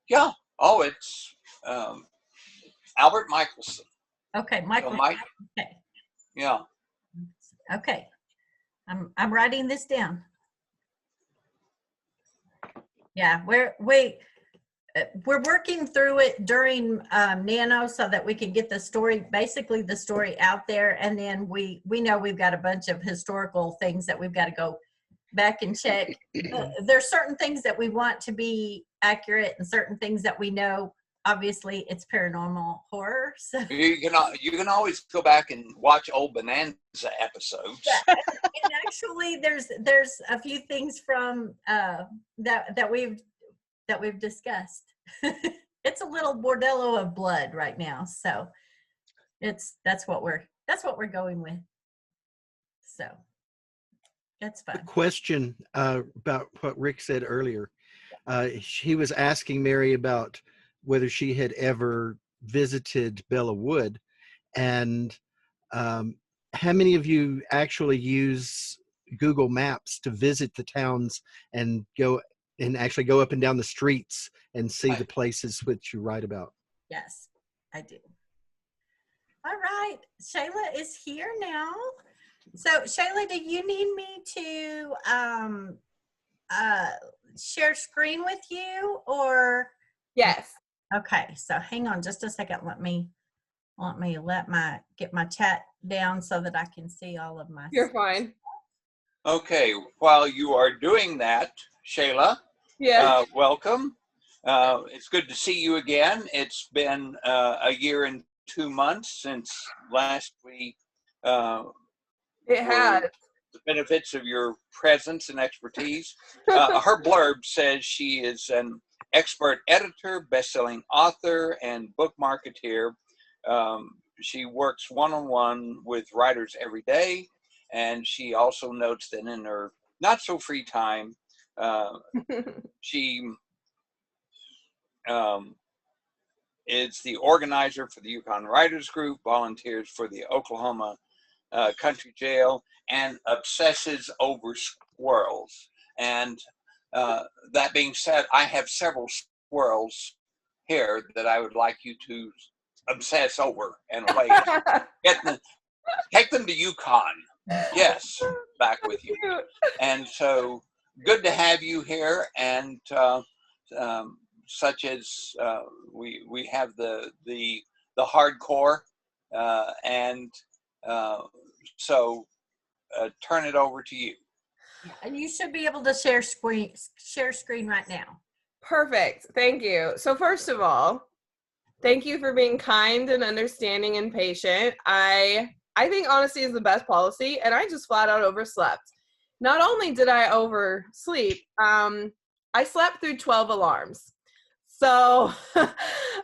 Yeah. Oh, it's Albert Michelson. Okay, Michael. So okay. Yeah. Okay. I'm writing this down. Yeah, we're working through it during Nano so that we can get the story out there, and then we know we've got a bunch of historical things that we've got to go back and check. There's certain things that we want to be accurate, and certain things that we know. Obviously, it's paranormal horror. So you can always go back and watch old Bonanza episodes. Yeah. And actually, there's a few things from that we've discussed. It's a little bordello of blood right now, so that's what we're going with. So that's fun. A question about what Rick said earlier. He was asking Mary about whether she had ever visited Bella Wood, and how many of you actually use Google Maps to visit the towns and actually go up and down the streets and see the places which you write about? Yes, I do. All right, Shayla is here now. So Shayla, do you need me to share screen with you or? Yes. Okay, so hang on just a second. Let me get my chat down so that I can see all of my. You're fine. Okay, while you are doing that, Shayla, Yeah. welcome. It's good to see you again. It's been a year and 2 months since last we It has. the benefits of your presence and expertise. Her blurb says she is an expert editor, best-selling author, and book marketeer. She works one-on-one with writers every day, and she also notes that in her not-so-free time, she is the organizer for the Yukon Writers Group, volunteers for the Oklahoma Country Jail, and obsesses over squirrels. And that being said, I have several squirrels here that I would like you to obsess over and away. Take them to Yukon. Yes, back with you. And so good to have you here. And such as we have the hardcore, and so turn it over to you. And you should be able to share screen right now. Perfect. Thank you. So first of all, thank you for being kind and understanding and patient. I think honesty is the best policy, and I just flat out overslept. Not only did I oversleep, I slept through 12 alarms. So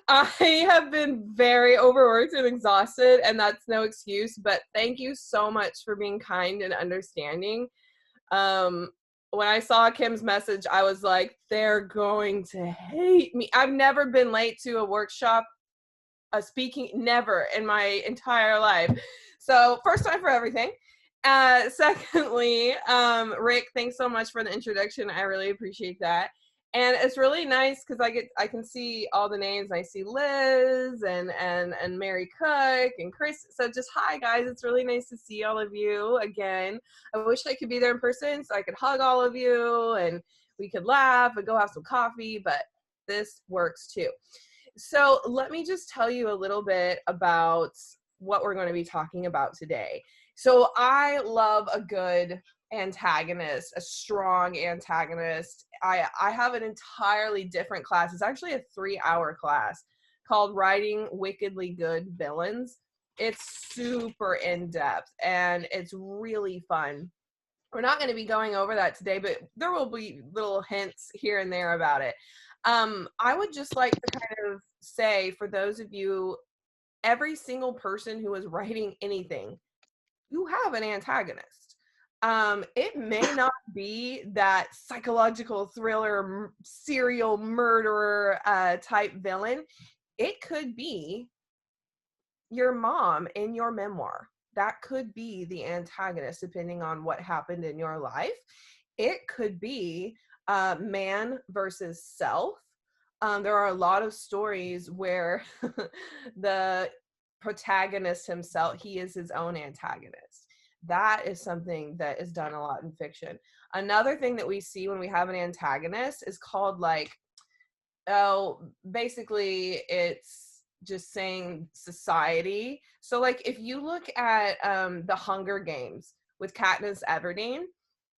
I have been very overworked and exhausted, and that's no excuse, but thank you so much for being kind and understanding. When I saw Kim's message, I was like, they're going to hate me. I've never been late to a workshop, speaking, never in my entire life. So first time for everything. Secondly, Rick, thanks so much for the introduction. I really appreciate that. And it's really nice because I can see all the names. I see Liz and Mary Cook and Chris. So just hi guys, it's really nice to see all of you again. I wish I could be there in person so I could hug all of you and we could laugh and go have some coffee, but this works too. So let me just tell you a little bit about what we're going to be talking about today. So I love a good antagonist, a strong antagonist. I have an entirely different class. It's actually a 3-hour class called Writing Wickedly Good Villains. It's super in-depth and it's really fun. We're not going to be going over that today, but there will be little hints here and there about it. I would just like to kind of say, for those of you, every single person who is writing anything, you have an antagonist. It may not be that psychological thriller, serial murderer type villain. It could be your mom in your memoir. That could be the antagonist, depending on what happened in your life. It could be man versus self. There are a lot of stories where the protagonist himself, he is his own antagonist. That is something that is done a lot in fiction. Another thing that we see when we have an antagonist is called basically it's just saying society. So like if you look at the Hunger Games with Katniss Everdeen,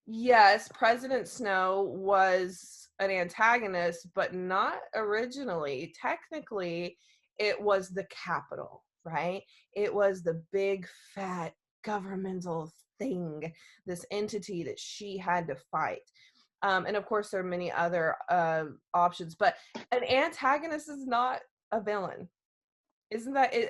yes, President Snow was an antagonist, but not originally. Technically, it was the Capitol, right? It was the big, fat governmental thing, this entity that she had to fight. And of course, there are many other options, but an antagonist is not a villain. Isn't that it?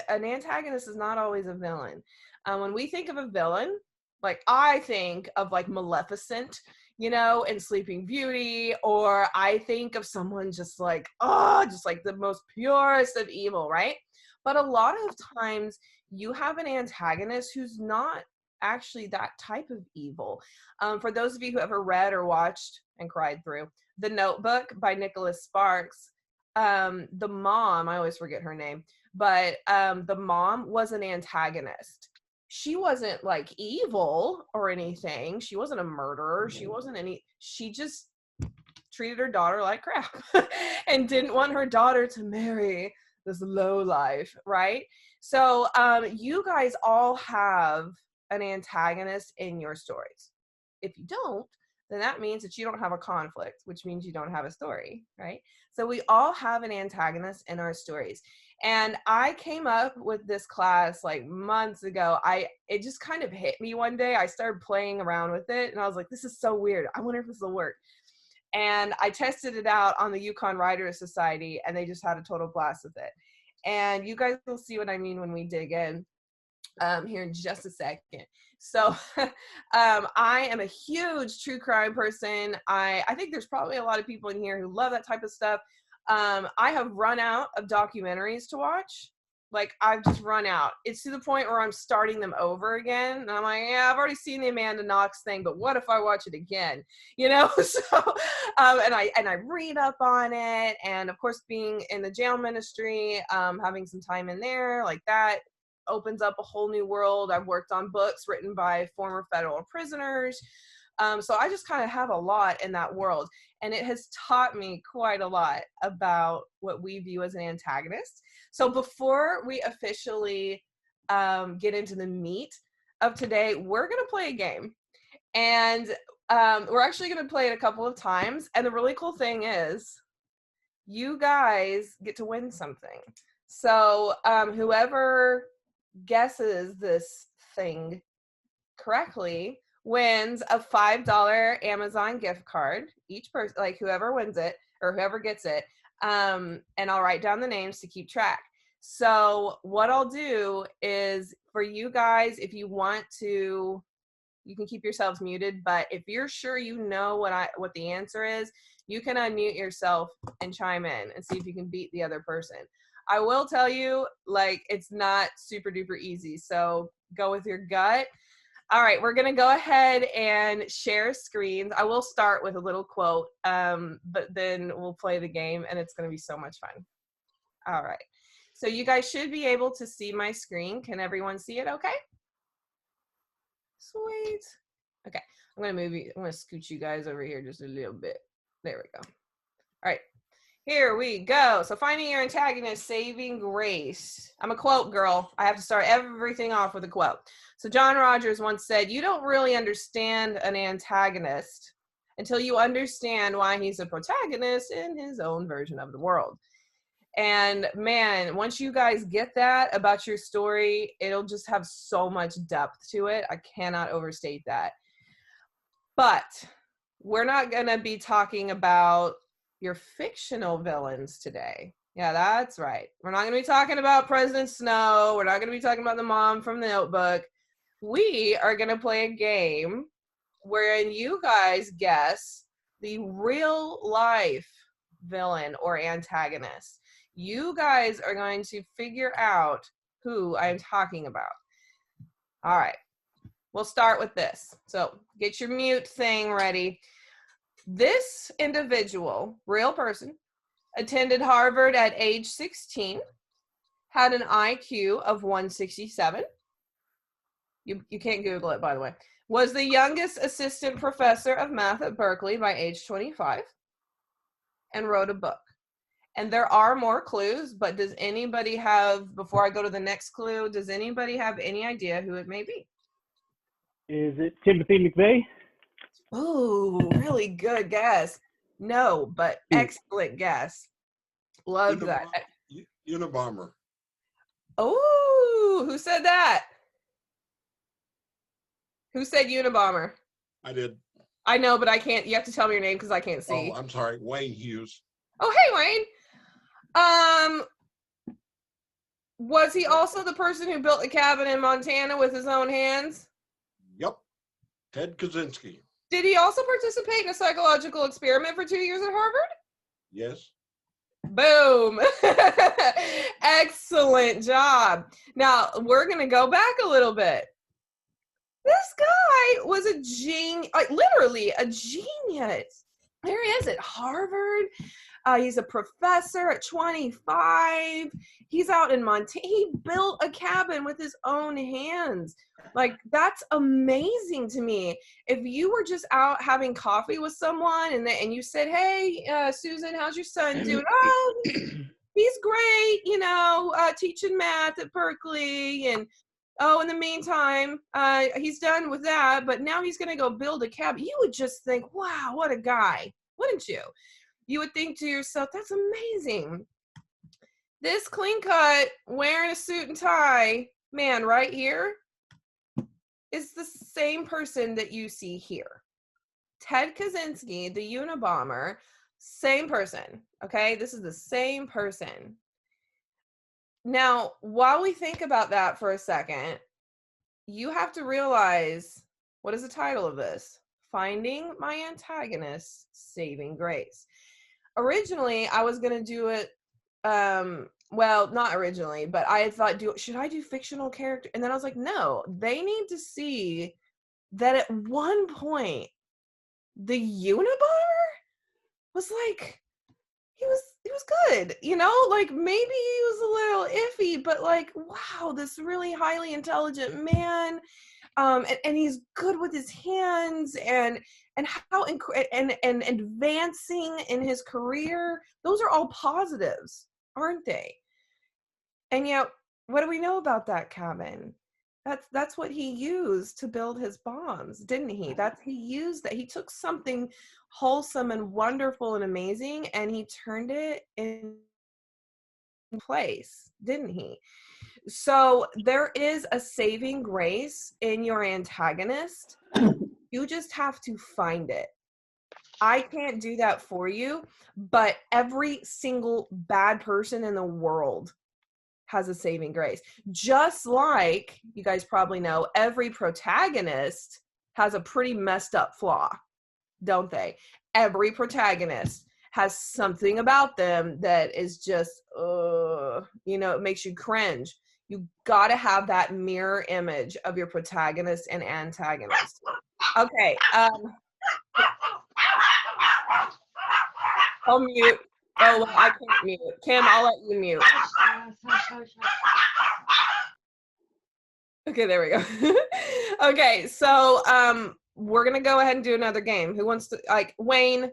An antagonist is not always a villain. When we think of a villain, like I think of like Maleficent, in Sleeping Beauty, or I think of someone just like the most purest of evil, right? But a lot of times you have an antagonist who's not actually that type of evil. For those of you who ever read or watched and cried through The Notebook by Nicholas Sparks, the mom, I always forget her name, but the mom was an antagonist. she wasn't like evil or anything. She wasn't a murderer. She just treated her daughter like crap and didn't want her daughter to marry this low life, right? So you guys all have an antagonist in your stories. If you don't, then that means that you don't have a conflict, which means you don't have a story, right? So we all have an antagonist in our stories. And I came up with this class like months ago. It just kind of hit me one day. I started playing around with it and I was like, this is so weird. I wonder if this will work. And I tested it out on the Yukon Writers Society and they just had a total blast with it. And you guys will see what I mean when we dig in here in just a second. So I am a huge true crime person. I think there's probably a lot of people in here who love that type of stuff. I have run out of documentaries to watch. Like I've just run out. It's to the point where I'm starting them over again. And I'm like, yeah, I've already seen the Amanda Knox thing, but what if I watch it again? You know? So, and I read up on it. And of course, being in the jail ministry, having some time in there like that opens up a whole new world. I've worked on books written by former federal prisoners. So I just kind of have a lot in that world. And it has taught me quite a lot about what we view as an antagonist. So before we officially get into the meat of today, we're going to play a game. And we're actually going to play it a couple of times. And the really cool thing is you guys get to win something. So whoever guesses this thing correctly wins a $5 Amazon gift card. Each person, like whoever wins it or whoever gets it, and I'll write down the names to keep track. So what I'll do is for you guys, if you want to, you can keep yourselves muted, but if you're sure you know what the answer is, you can unmute yourself and chime in and see if you can beat the other person. I will tell you, like, it's not super duper easy, so go with your gut. All right, we're gonna go ahead and share screens. I will start with a little quote, but then we'll play the game and it's gonna be so much fun. All right, so you guys should be able to see my screen. Can everyone see it okay? Sweet. Okay, I'm gonna scoot you guys over here just a little bit. There we go. All right. Here we go. So finding your antagonist, saving grace. I'm a quote girl. I have to start everything off with a quote. So John Rogers once said, you don't really understand an antagonist until you understand why he's a protagonist in his own version of the world. And man, once you guys get that about your story, it'll just have so much depth to it. I cannot overstate that. But we're not going to be talking about your fictional villains today. Yeah, that's right. We're not going to be talking about President Snow. We're not going to be talking about the mom from the Notebook. We are going to play a game wherein you guys guess the real life villain or antagonist. You guys are going to figure out who I'm talking about. All right. We'll start with this. So get your mute thing ready. This individual, real person, attended Harvard at age 16, had an IQ of 167. You can't Google it, by the way. Was the youngest assistant professor of math at Berkeley by age 25, and wrote a book. And there are more clues, but does anybody have, before I go to the next clue, does anybody have any idea who it may be? Is it Timothy McVeigh? Oh, really good guess. No, but excellent guess. Love that. Unabomber. Oh, who said that? Who said Unabomber? I did. I know, but I can't. You have to tell me your name because I can't see. Oh, I'm sorry. Wayne Hughes. Oh, hey, Wayne. Was he also the person who built the cabin in Montana with his own hands? Yep. Ted Kaczynski. Did he also participate in a psychological experiment for 2 years at Harvard? Yes. Boom. Excellent job. Now, we're going to go back a little bit. This guy was a genius, like literally a genius. There he is at Harvard. He's a professor at 25. He's out in Montana. He built a cabin with his own hands. Like, that's amazing to me. If you were just out having coffee with someone and you said, hey, Susan, how's your son doing? Oh, he's great, you know, teaching math at Berkeley. And oh, in the meantime, he's done with that, but now he's going to go build a cabin. You would just think, wow, what a guy, wouldn't you? You would think to yourself, that's amazing. This clean cut, wearing a suit and tie man right here is the same person that you see here. Ted Kaczynski, the Unabomber, same person, okay? This is the same person. Now, while we think about that for a second, you have to realize, what is the title of this? Finding My Antagonist, Saving Grace. Originally, I was going to do it, well, not originally, but I had thought, should I do fictional character? And then I was like, no, they need to see that at one point, the Unabomber was like, he was good, you know, like maybe he was a little iffy, but like, wow, this really highly intelligent man, and he's good with his hands and how and advancing in his career. Those are all positives, aren't they? And yet, what do we know about that cabin? That's what he used to build his bombs, didn't he? He used that. He took something wholesome and wonderful and amazing, and he turned it in place, didn't he? So there is a saving grace in your antagonist. You just have to find it. I can't do that for you, but every single bad person in the world has a saving grace. Just like, you guys probably know, every protagonist has a pretty messed up flaw, don't they? Every protagonist has something about them that is just, you know, it makes you cringe. You gotta have that mirror image of your protagonist and antagonist. Okay, I'll mute. Oh, I can't mute. Kim, I'll let you mute. Okay, there we go. Okay, so we're gonna go ahead and do another game. Who wants to, like, Wayne,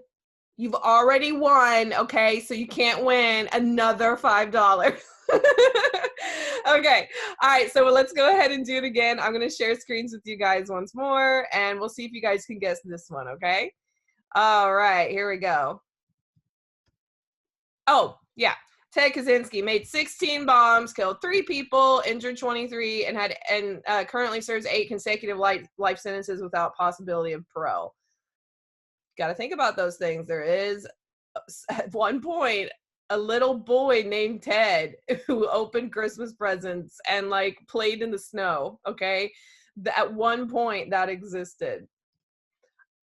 you've already won, okay, so you can't win another $5. Okay, all right, so let's go ahead and do it again. I'm gonna share screens with you guys once more, and we'll see if you guys can guess this one, okay? All right, here we go. Oh, yeah. Ted Kaczynski made 16 bombs, killed 3 people, injured 23, and currently serves 8 consecutive life sentences without possibility of parole. Got to think about those things. There is, at one point, a little boy named Ted who opened Christmas presents and like played in the snow. Okay, at one point that existed.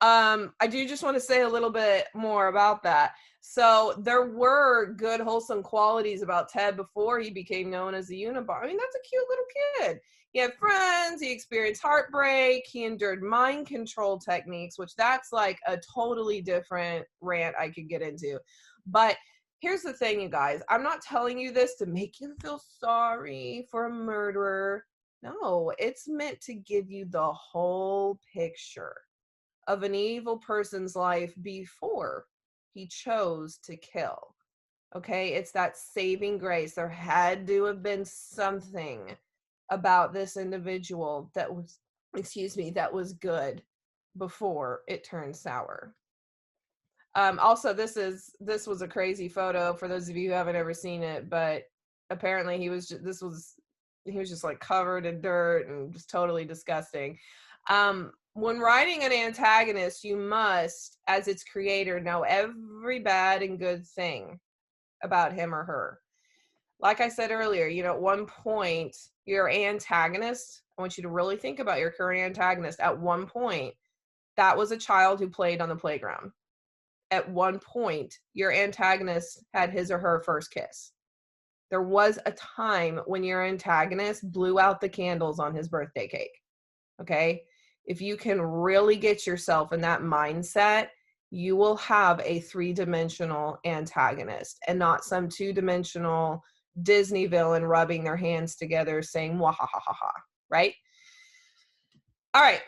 I do just want to say a little bit more about that. So there were good, wholesome qualities about Ted before he became known as the Unabomber. I mean, that's a cute little kid. He had friends, he experienced heartbreak, he endured mind control techniques, which that's like a totally different rant I could get into. But here's the thing, you guys. I'm not telling you this to make you feel sorry for a murderer. No, it's meant to give you the whole picture of an evil person's life before he chose to kill. Okay, it's that saving grace. There had to have been something about this individual that was, that was good before it turned sour. Also, this was a crazy photo for those of you who haven't ever seen it, but apparently he was just like covered in dirt and just totally disgusting. When writing an antagonist, you must, as its creator, know every bad and good thing about him or her. Like I said earlier, you know, at one point, your antagonist, I want you to really think about your current antagonist. At one point, that was a child who played on the playground. At one point, your antagonist had his or her first kiss. There was a time when your antagonist blew out the candles on his birthday cake. Okay? If you can really get yourself in that mindset, you will have a 3-dimensional antagonist and not some 2-dimensional Disney villain rubbing their hands together saying, wah ha ha ha ha, right? All right.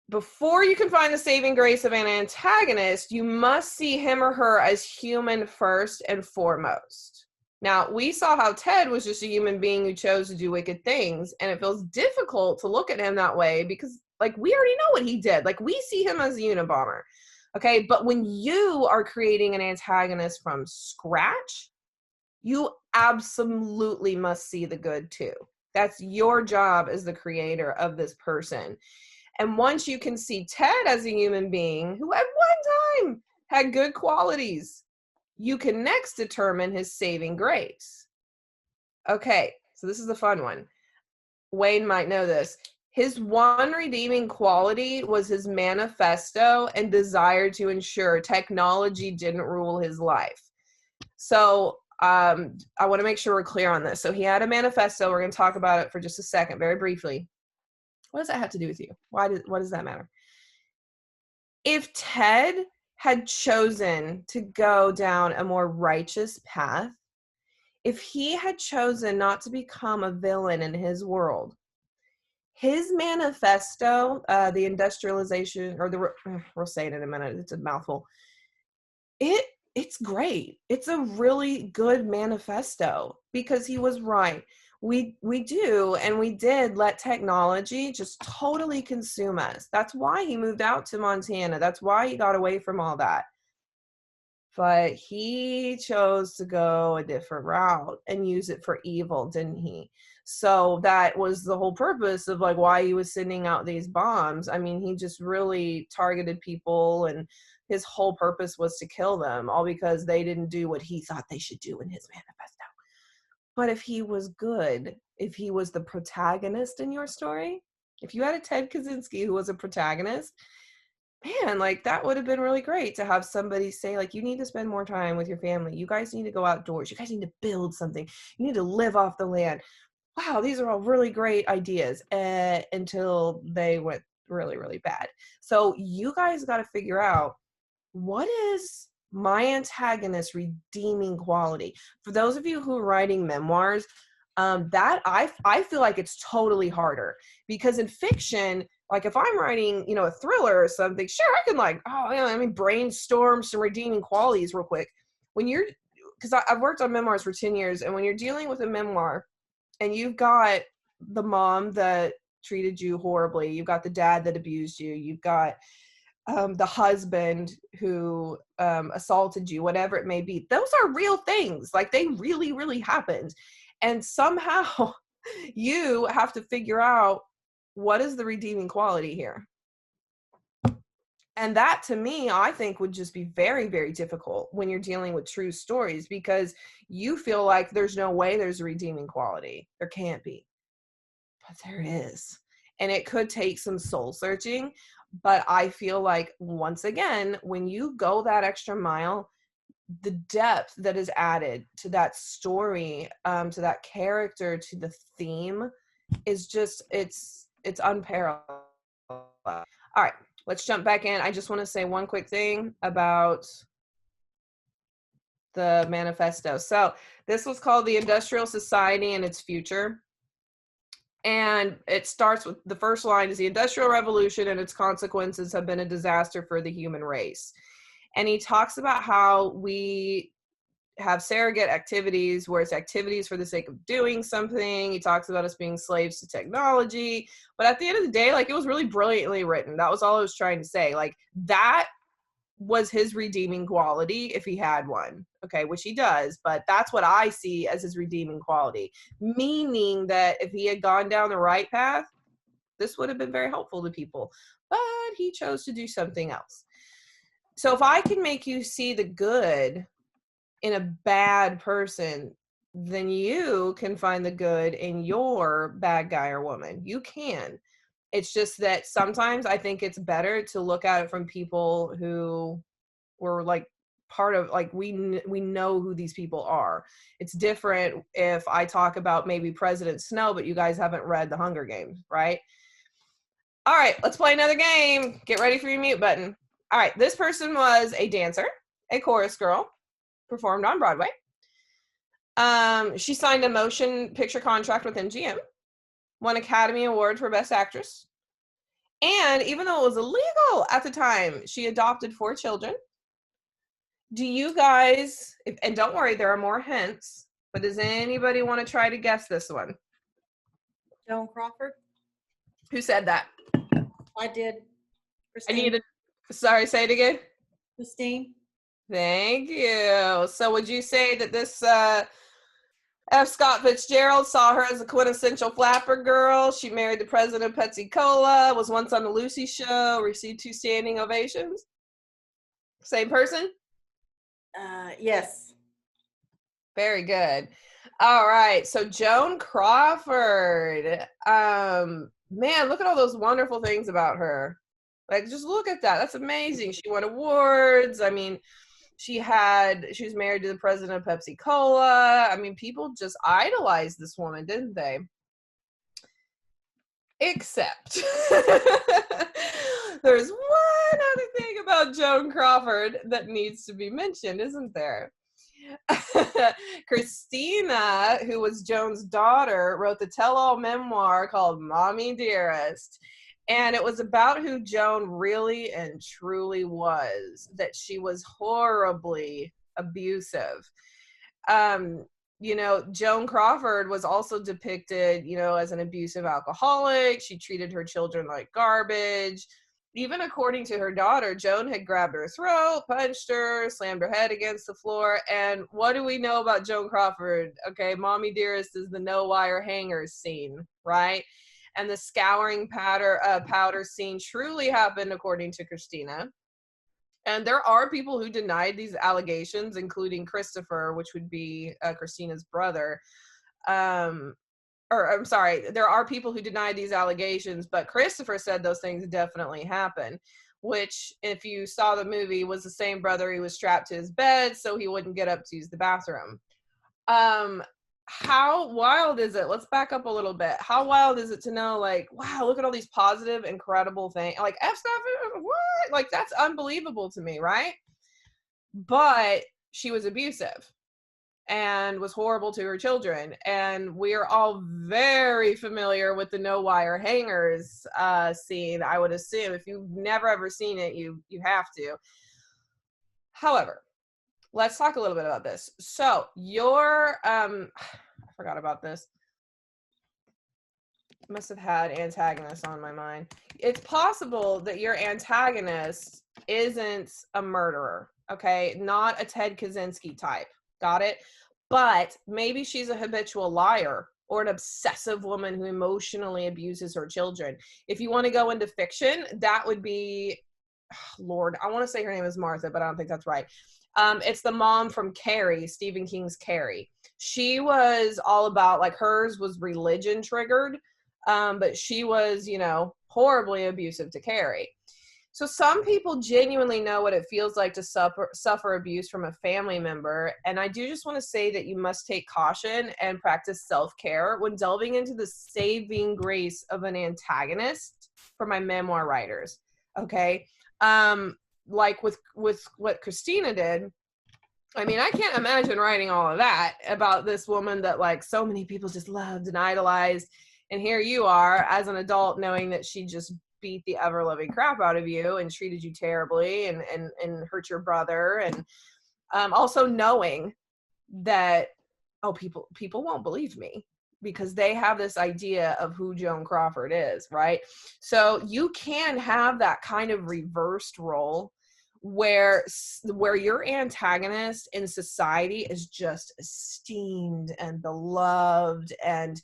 Before you can find the saving grace of an antagonist, you must see him or her as human first and foremost. Now, we saw how Ted was just a human being who chose to do wicked things, and it feels difficult to look at him that way because, like, we already know what he did. Like, we see him as a Unabomber, okay? But when you are creating an antagonist from scratch, you absolutely must see the good too. That's your job as the creator of this person. And once you can see Ted as a human being who at one time had good qualities, you can next determine his saving grace. Okay, so this is the fun one. Wayne might know this. His one redeeming quality was his manifesto and desire to ensure technology didn't rule his life. So I want to make sure we're clear on this. So he had a manifesto. We're going to talk about it for just a second, very briefly. What does that have to do with you? What does that matter? If Ted had chosen to go down a more righteous path, if he had chosen not to become a villain in his world, his manifesto, the industrialization, or we'll say it in a minute, it's a mouthful. It's great. It's a really good manifesto because he was right. We do and we did let technology just totally consume us. That's why he moved out to Montana. That's why he got away from all that. But he chose to go a different route and use it for evil, didn't he? So that was the whole purpose of like why he was sending out these bombs. I mean, he just really targeted people, and his whole purpose was to kill them, all because they didn't do what he thought they should do in his manifesto. But if he was good, if he was the protagonist in your story, if you had a Ted Kaczynski who was a protagonist, man, like that would have been really great to have somebody say, like, you need to spend more time with your family. You guys need to go outdoors. You guys need to build something. You need to live off the land. Wow, these are all really great ideas until they went really, really bad. So you guys got to figure out, what is my antagonist redeeming quality? For those of you who are writing memoirs, that I feel like it's totally harder, because in fiction, like if I'm writing, a thriller or something, sure, I can brainstorm some redeeming qualities real quick. Because I've worked on memoirs for 10 years, and when you're dealing with a memoir and you've got the mom that treated you horribly, you've got the dad that abused you, you've got the husband who assaulted you, whatever it may be. Those are real things. Like, they really, really happened. And somehow you have to figure out, what is the redeeming quality here? And that, to me, I think would just be very, very difficult when you're dealing with true stories, because you feel like there's no way there's a redeeming quality. There can't be. But there is. And it could take some soul searching. But I feel like, once again, when you go that extra mile, the depth that is added to that story, to that character, to the theme, is just, it's unparalleled. All right, let's jump back in. I just want to say one quick thing about the manifesto. So this was called The Industrial Society and Its Future. And it starts with, the first line is, the Industrial Revolution and its consequences have been a disaster for the human race. And he talks about how we have surrogate activities, where it's activities for the sake of doing something. He talks about us being slaves to technology. But at the end of the day, like, it was really brilliantly written. That was all I was trying to say. Like, that was his redeeming quality, if he had one, okay, which he does, but that's what I see as his redeeming quality, meaning that if he had gone down the right path, this would have been very helpful to people, but he chose to do something else. So if I can make you see the good in a bad person, then you can find the good in your bad guy or woman. You can. It's just that sometimes I think it's better to look at it from people who were like part of, like, we know who these people are. It's different if I talk about maybe President Snow, but you guys haven't read The Hunger Games, right? All right, let's play another game. Get ready for your mute button. All right, this person was a dancer, a chorus girl, performed on Broadway. She signed a motion picture contract with MGM, won Academy Award for Best Actress. And even though it was illegal at the time, she adopted 4 children. Do you guys, and don't worry, there are more hints, but does anybody want to try to guess this one? Joan Crawford? Who said that? I did. Christine. I needed, sorry, say it again. Christine? Thank you. So would you say that this F. Scott Fitzgerald saw her as a quintessential flapper girl? She married the president of Pepsi Cola, was once on the Lucy Show, received 2 standing ovations? Same person? Yes. Very good. All right. So Joan Crawford. Man, look at all those wonderful things about her. Like, just look at that. That's amazing. She won awards. I mean, she was married to the president of Pepsi Cola. I mean, people just idolized this woman, didn't they? Except there's one other thing about Joan Crawford that needs to be mentioned, isn't there? Christina, who was Joan's daughter, wrote the tell-all memoir called Mommy Dearest. And it was about who Joan really and truly was, that she was horribly abusive. You know, Joan Crawford was also depicted, you know, as an abusive alcoholic. She treated her children like garbage. Even according to her daughter, Joan had grabbed her throat, punched her, slammed her head against the floor. And what do we know about Joan Crawford? Okay, Mommy Dearest is the no wire hangers scene, right? And the scouring powder scene truly happened according to Christina. And there are people who denied these allegations, including Christopher, which would be Christina's brother. Or I'm sorry, there are people who denied these allegations, but Christopher said those things definitely happened, which, if you saw the movie, was the same brother who was strapped to his bed so he wouldn't get up to use the bathroom. How wild is it? Let's back up a little bit. How wild is it to know, like, wow, look at all these positive, incredible things. Like, F stuff, what? Like, that's unbelievable to me, right? But she was abusive and was horrible to her children. And we are all very familiar with the no wire hangers scene, I would assume. If you've never ever seen it, you have to. However, let's talk a little bit about this. So your, I forgot about this. Must have had antagonists on my mind. It's possible that your antagonist isn't a murderer, okay? Not a Ted Kaczynski type. Got it? But maybe she's a habitual liar or an obsessive woman who emotionally abuses her children. If you want to go into fiction, that would be, Lord, I want to say her name is Martha, but I don't think that's right. It's the mom from Carrie, Stephen King's Carrie. She was all about, like, hers was religion triggered, but she was, you know, horribly abusive to Carrie. So some people genuinely know what it feels like to suffer abuse from a family member. And I do just want to say that you must take caution and practice self-care when delving into the saving grace of an antagonist for my memoir writers. Okay. Like with what Christina did. I mean, I can't imagine writing all of that about this woman that, like, so many people just loved and idolized. And here you are as an adult knowing that she just beat the ever-loving crap out of you and treated you terribly and hurt your brother. And also knowing that, oh, people won't believe me because they have this idea of who Joan Crawford is, right? So you can have that kind of reversed role where your antagonist in society is just esteemed and beloved and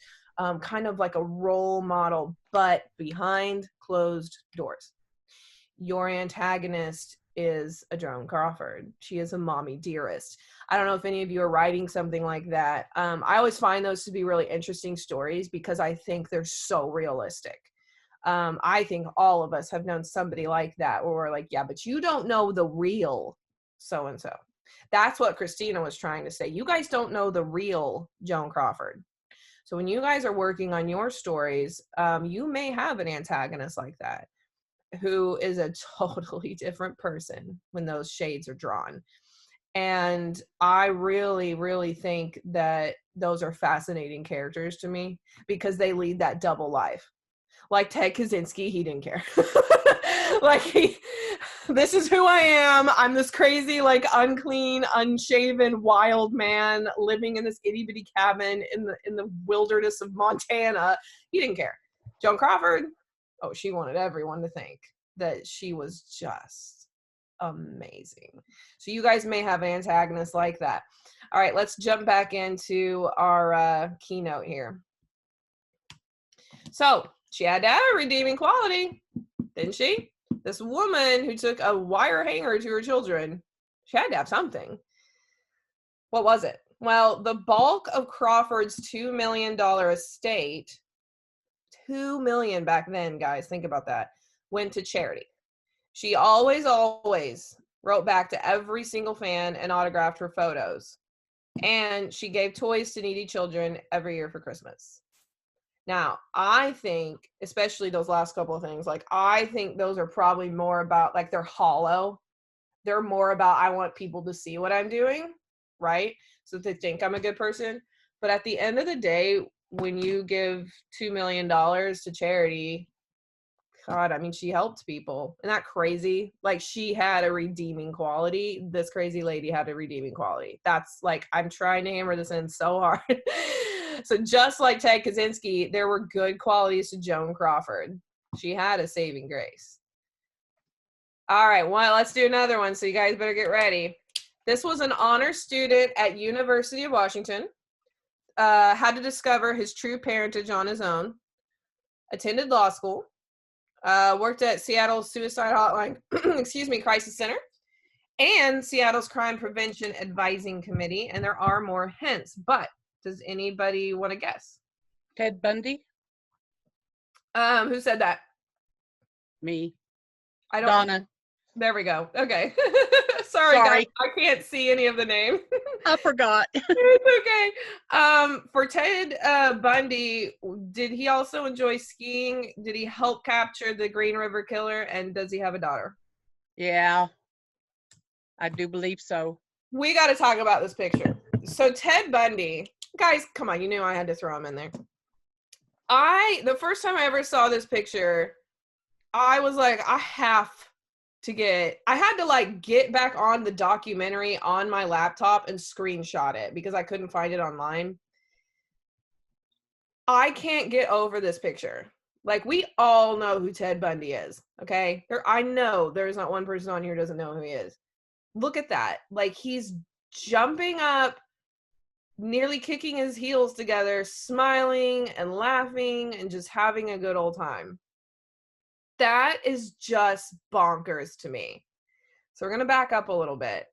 kind of like a role model, but behind closed doors. Your antagonist is a Joan Crawford. She is a mommy dearest. I don't know if any of you are writing something like that. I always find those to be really interesting stories because I think they're so realistic. I think all of us have known somebody like that where we're like, yeah, but you don't know the real so-and-so. That's what Christina was trying to say. You guys don't know the real Joan Crawford. So when you guys are working on your stories, you may have an antagonist like that. who is a totally different person when those shades are drawn. And I really, really think that those are fascinating characters to me because they lead that double life. Like Ted Kaczynski, he didn't care. Like, this is who I am. I'm this crazy, like, unclean, unshaven, wild man living in this itty bitty cabin in the wilderness of Montana. He didn't care. Joan Crawford, oh, she wanted everyone to think that she was just amazing. So you guys may have antagonists like that. All right, let's jump back into our keynote here. So she had to have a redeeming quality, didn't she? This woman who took a wire hanger to her children, she had to have something. What was it? Well, the bulk of Crawford's $2 million estate, $2 million back then, guys, think about that, went to charity. She always wrote back to every single fan and autographed her photos. And she gave toys to needy children every year for Christmas. Now, I think, especially those last couple of things, like, I think those are probably more about, like, they're hollow. They're more about, I want people to see what I'm doing, right? So they think I'm a good person. But at the end of the day, when you give $2 million to charity, God, I mean, she helped people. Isn't that crazy? Like, she had a redeeming quality. This crazy lady had a redeeming quality. That's like, I'm trying to hammer this in so hard. So just like Ted Kaczynski, there were good qualities to Joan Crawford. She had a saving grace. All right, well, let's do another one. So you guys better get ready. This was an honor student at University of Washington. Had to discover his true parentage on his own. Attended law school. Worked at Seattle's Suicide Hotline, Crisis Center, and Seattle's Crime Prevention Advising Committee, and there are more hints, but does anybody want to guess? Ted Bundy? Who said that? Me. I don't. Donna. There we go. Okay. Sorry, guys. I can't see any of the name. I forgot. It's okay. For Ted Bundy, did he also enjoy skiing? Did he help capture the Green River Killer? And does he have a daughter? Yeah, I do believe so. We got to talk about this picture. So Ted Bundy, guys, come on, you knew I had to throw him in there. The first time I ever saw this picture, I was like, I had to like get back on the documentary on my laptop and screenshot it because I couldn't find it online. I can't get over this picture. Like, we all know who Ted Bundy is, okay? I know there's not one person on here who doesn't know who he is. Look at that. Like, he's jumping up, nearly kicking his heels together, smiling and laughing and just having a good old time. That is just bonkers to me. So we're going to back up a little bit.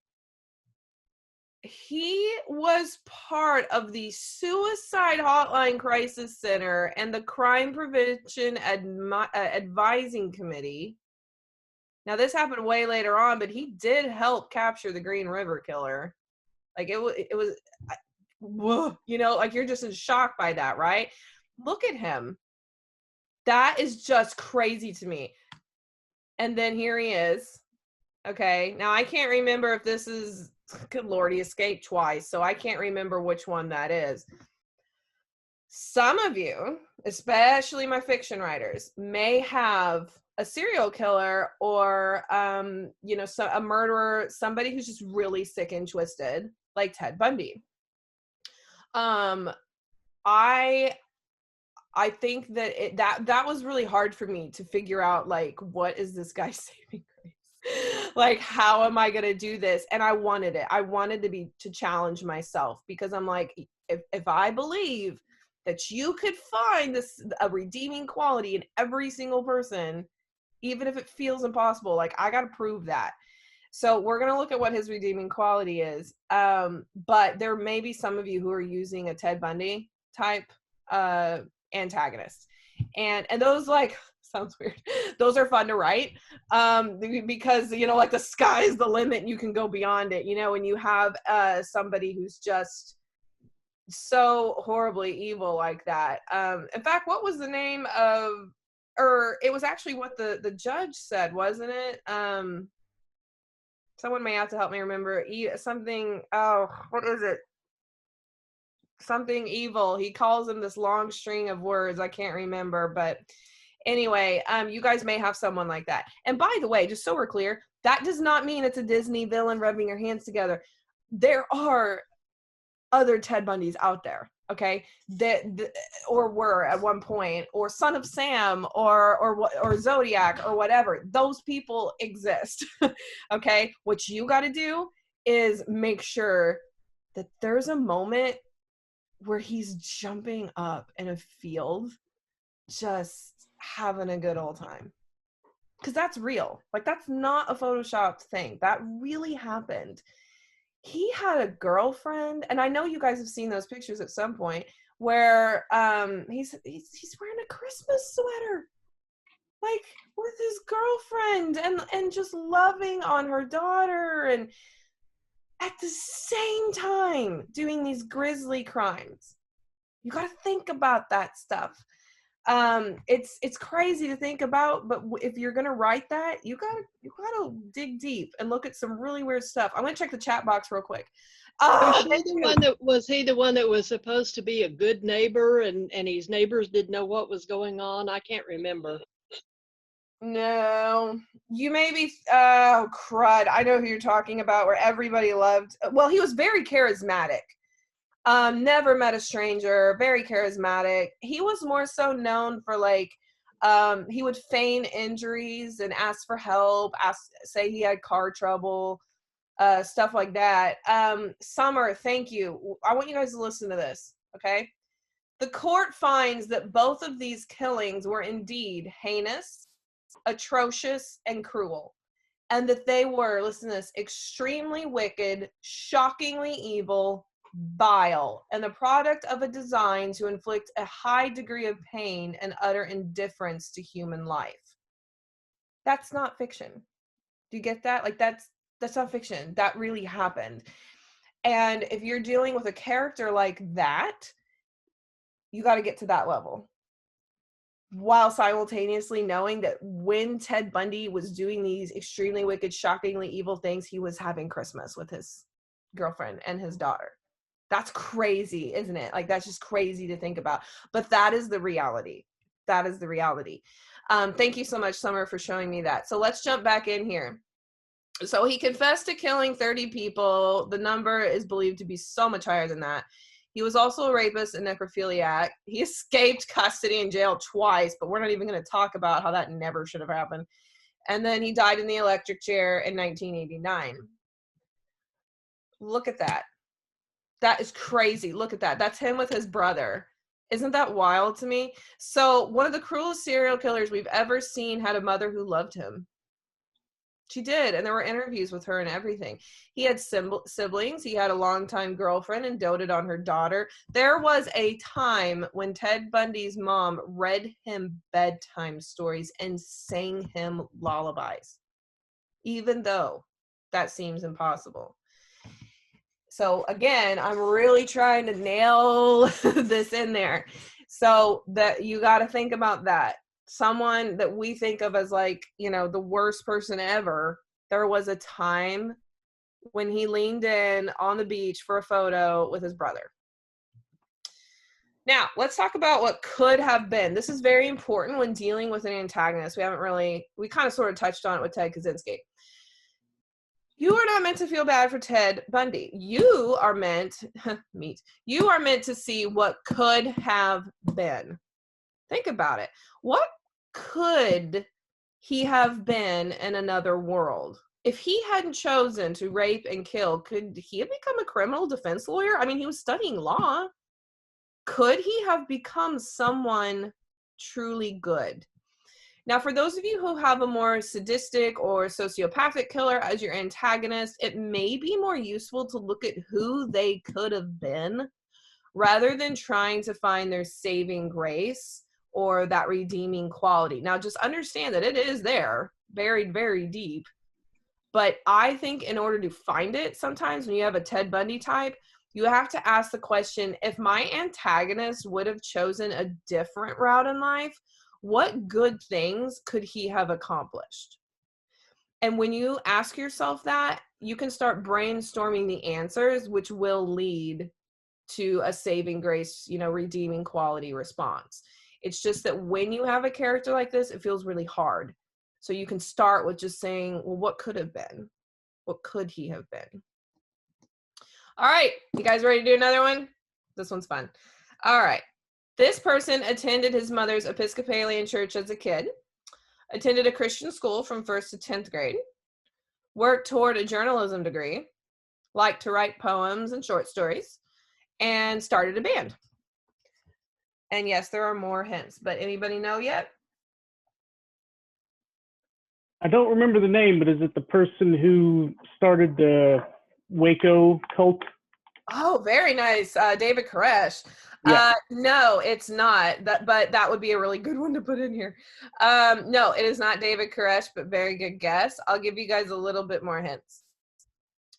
He was part of the Suicide Hotline Crisis Center and the Crime Prevention Advising Committee. Now, this happened way later on, but he did help capture the Green River Killer. Like, it was, you know, like, you're just in shock by that, right? Look at him. That is just crazy to me. And then here he is. Okay, now I can't remember if this is, good Lord, he escaped twice, so I can't remember which one that is. Some of you, especially my fiction writers, may have a serial killer or, you know, a murderer, somebody who's just really sick and twisted, like Ted Bundy. I think that that was really hard for me to figure out, like, what is this guy's saving grace? Like, how am I going to do this? And I wanted it. I wanted to challenge myself because I'm like, if I believe that you could find a redeeming quality in every single person, even if it feels impossible, like, I got to prove that. So we're going to look at what his redeeming quality is. But there may be some of you who are using a Ted Bundy type antagonist, and those, like, sounds weird, those are fun to write because, you know, like, the sky is the limit and you can go beyond it, you know, and you have somebody who's just so horribly evil like that. In fact, what was the name of or it was actually what the judge said, wasn't it? Someone may have to help me remember. Something, oh, what is it? Something evil. He calls them this long string of words. I can't remember, but anyway, you guys may have someone like that. And by the way, just so we're clear, that does not mean it's a Disney villain rubbing your hands together. There are other Ted Bundys out there, okay? Or were at one point, or Son of Sam, or Zodiac, or whatever. Those people exist, okay? What you got to do is make sure that there's a moment where he's jumping up in a field, just having a good old time. Because that's real. Like, that's not a photoshopped thing. That really happened. He had a girlfriend, and I know you guys have seen those pictures at some point, where he's wearing a Christmas sweater, like, with his girlfriend, and just loving on her daughter, and at the same time doing these grisly crimes. You got to think about that stuff. It's crazy to think about, but if you're gonna write that, you gotta dig deep and look at some really weird stuff. I'm gonna check the chat box real quick. Was he the one that was supposed to be a good neighbor, and his neighbors didn't know what was going on? I can't remember. No, you may be. Oh crud! I know who you're talking about. Where everybody loved. Well, he was very charismatic. Never met a stranger, very charismatic. He was more so known for, like, he would feign injuries and ask for help, say he had car trouble, stuff like that. Summer, thank you. I want you guys to listen to this, okay? The court finds that both of these killings were indeed heinous, atrocious, and cruel. And that they were, listen to this, extremely wicked, shockingly evil, vile, and the product of a design to inflict a high degree of pain and utter indifference to human life. That's not fiction. Do you get that? Like, that's not fiction. That really happened. And if you're dealing with a character like that, you got to get to that level, while simultaneously knowing that when Ted Bundy was doing these extremely wicked, shockingly evil things, he was having Christmas with his girlfriend and his daughter. That's crazy, isn't it? Like, that's just crazy to think about. But that is the reality. That is the reality. Thank you so much, Summer, for showing me that. So let's jump back in here. So he confessed to killing 30 people. The number is believed to be so much higher than that. He was also a rapist and necrophiliac. He escaped custody and jail twice, but we're not even going to talk about how that never should have happened. And then he died in the electric chair in 1989. Look at that. That is crazy. Look at that. That's him with his brother. Isn't that wild to me? So one of the cruelest serial killers we've ever seen had a mother who loved him. She did, and there were interviews with her and everything. He had siblings. He had a longtime girlfriend and doted on her daughter. There was a time when Ted Bundy's mom read him bedtime stories and sang him lullabies, even though that seems impossible. So again, I'm really trying to nail this in there. So that you got to think about that. Someone that we think of as, like, you know, the worst person ever. There was a time when he leaned in on the beach for a photo with his brother. Now, let's talk about what could have been. This is very important when dealing with an antagonist. We kind of sort of touched on it with Ted Kaczynski. You are not meant to feel bad for Ted Bundy. You are meant, you are meant to see what could have been. Think about it. What could he have been in another world? If he hadn't chosen to rape and kill, could he have become a criminal defense lawyer? I mean, he was studying law. Could he have become someone truly good? Now, for those of you who have a more sadistic or sociopathic killer as your antagonist, it may be more useful to look at who they could have been rather than trying to find their saving grace or that redeeming quality. Now, just understand that it is there, buried very deep. But I think in order to find it, sometimes when you have a Ted Bundy type, You have to ask the question, if my antagonist would have chosen a different route in life, what good things could he have accomplished? And when you ask yourself that, you can start brainstorming the answers, which will lead to a saving grace, redeeming quality response. It's just that when you have a character like this, it feels really hard. So you can start with just saying, well, what could have been? What could he have been? All right, you guys ready to do another one? This one's fun. All right. This person attended his mother's Episcopalian church as a kid, attended a Christian school from 1st to 10th grade, worked toward a journalism degree, liked to write poems and short stories, and started a band. And yes, there are more hints, but anybody know yet? I don't remember the name, but is it the person who started the Waco cult? Oh, very nice. David Koresh. Yeah. No, it's not. But that would be a really good one to put in here. No, it is not David Koresh, but very good guess. I'll give you guys a little bit more hints.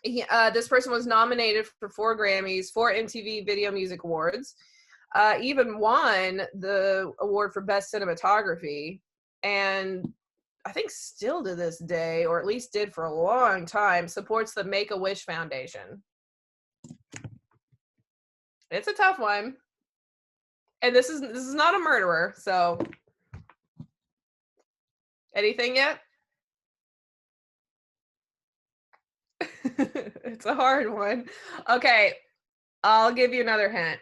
This person was nominated for 4 Grammys, 4 MTV Video Music Awards, even won the award for Best Cinematography, and I think still to this day, or at least did for a long time, supports the Make-A-Wish Foundation. It's a tough one. And this is not a murderer, so anything yet? It's a hard one. Okay, I'll give you another hint.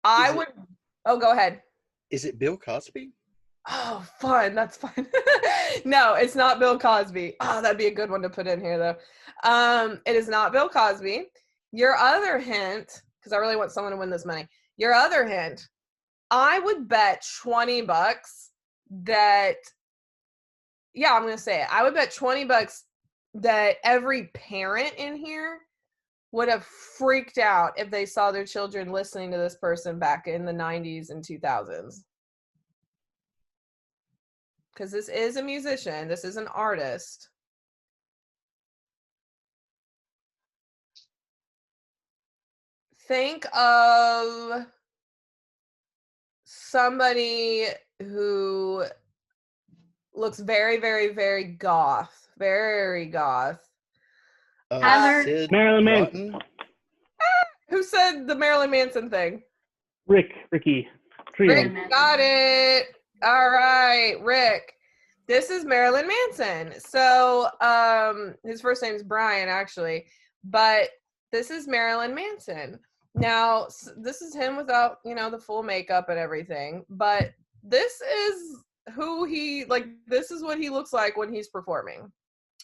Oh, go ahead. Is it Bill Cosby? Oh, fun. That's fun. No, it's not Bill Cosby. Oh, that'd be a good one to put in here, though. It is not Bill Cosby. Your other hint, because I really want someone to win this money. Your other hint, I would bet $20 that, yeah, I'm going to say it. I would bet $20 that every parent in here would have freaked out if they saw their children listening to this person back in the 90s and 2000s. Because this is a musician. This is an artist. Think of somebody who looks very, very, very goth. Very goth. Tyler. Marilyn Manson. Who said the Marilyn Manson thing? Ricky. Trio. Rick got it. All right, Rick. This is Marilyn Manson. So his first name is Brian, actually. But this is Marilyn Manson. Now, this is him without, the full makeup and everything. But this is who this is what he looks like when he's performing.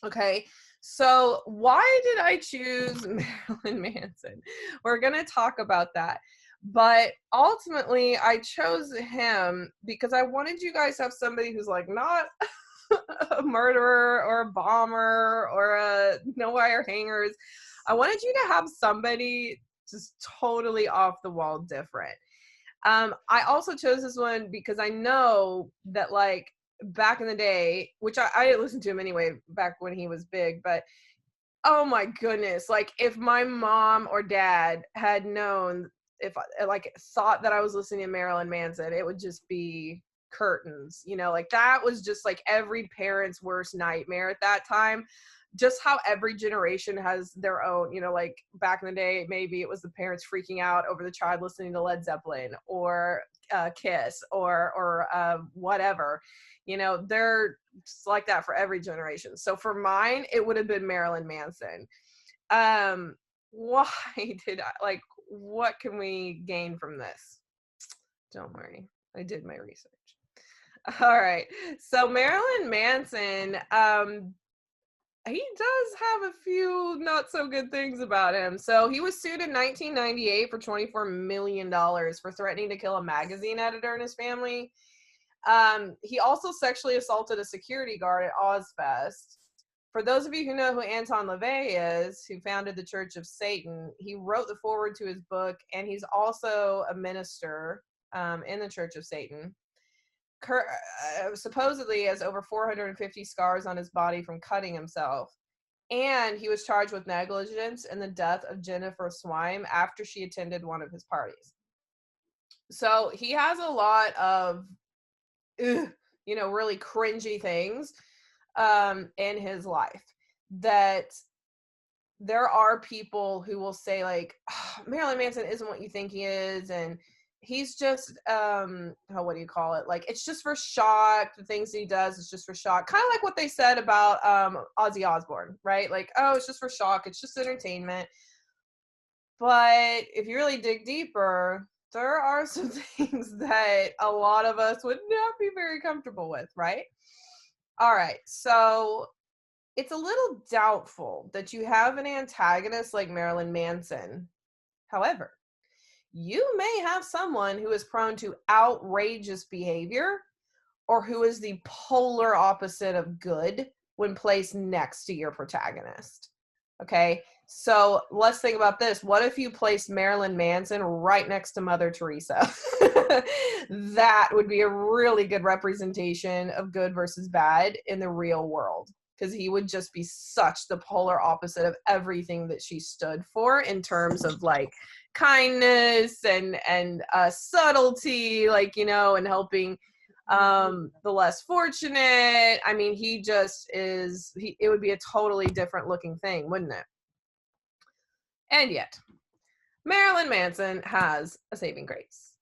Okay. So why did I choose Marilyn Manson? We're going to talk about that. But ultimately, I chose him because I wanted you guys to have somebody who's not a murderer or a bomber or a no wire hangers. I wanted you to have somebody just totally off the wall different. I also chose this one because I know that back in the day, which I listened to him anyway back when he was big, but oh my goodness, if my mom or dad had known, if I thought that I was listening to Marilyn Manson, it would just be curtains, that was just every parent's worst nightmare at that time. Just how every generation has their own, back in the day, maybe it was the parents freaking out over the child listening to Led Zeppelin or Kiss or whatever. They're just like that for every generation. So for mine, it would have been Marilyn Manson. Why did I, what can we gain from this? Don't worry, I did my research. All right, so Marilyn Manson, he does have a few not so good things about him. So he was sued in 1998 for $24 million for threatening to kill a magazine editor and his family. He also sexually assaulted a security guard at Ozfest. For those of you who know who Anton LaVey is, who founded the Church of Satan, he wrote the foreword to his book, and he's also a minister in the Church of Satan. Supposedly has over 450 scars on his body from cutting himself. And he was charged with negligence in the death of Jennifer Swime after she attended one of his parties. So he has a lot of, really cringy things in his life that there are people who will say like, oh, Marilyn Manson isn't what you think he is, and he's just what do you call it, like it's just for shock. The things he does is just for shock, kind of like what they said about Ozzy Osbourne, right? Like, oh, it's just for shock, it's just entertainment. But if you really dig deeper, there are some things that a lot of us would not be very comfortable with, right? All right, so it's a little doubtful that you have an antagonist like Marilyn Manson. However, you may have someone who is prone to outrageous behavior or who is the polar opposite of good when placed next to your protagonist. Okay, so let's think about this. What if you placed Marilyn Manson right next to Mother Teresa? That would be a really good representation of good versus bad in the real world, because he would just be such the polar opposite of everything that she stood for in terms of like kindness and subtlety, like, and helping the less fortunate. I mean, he just is, it would be a totally different looking thing, wouldn't it? And yet, Marilyn Manson has a saving grace.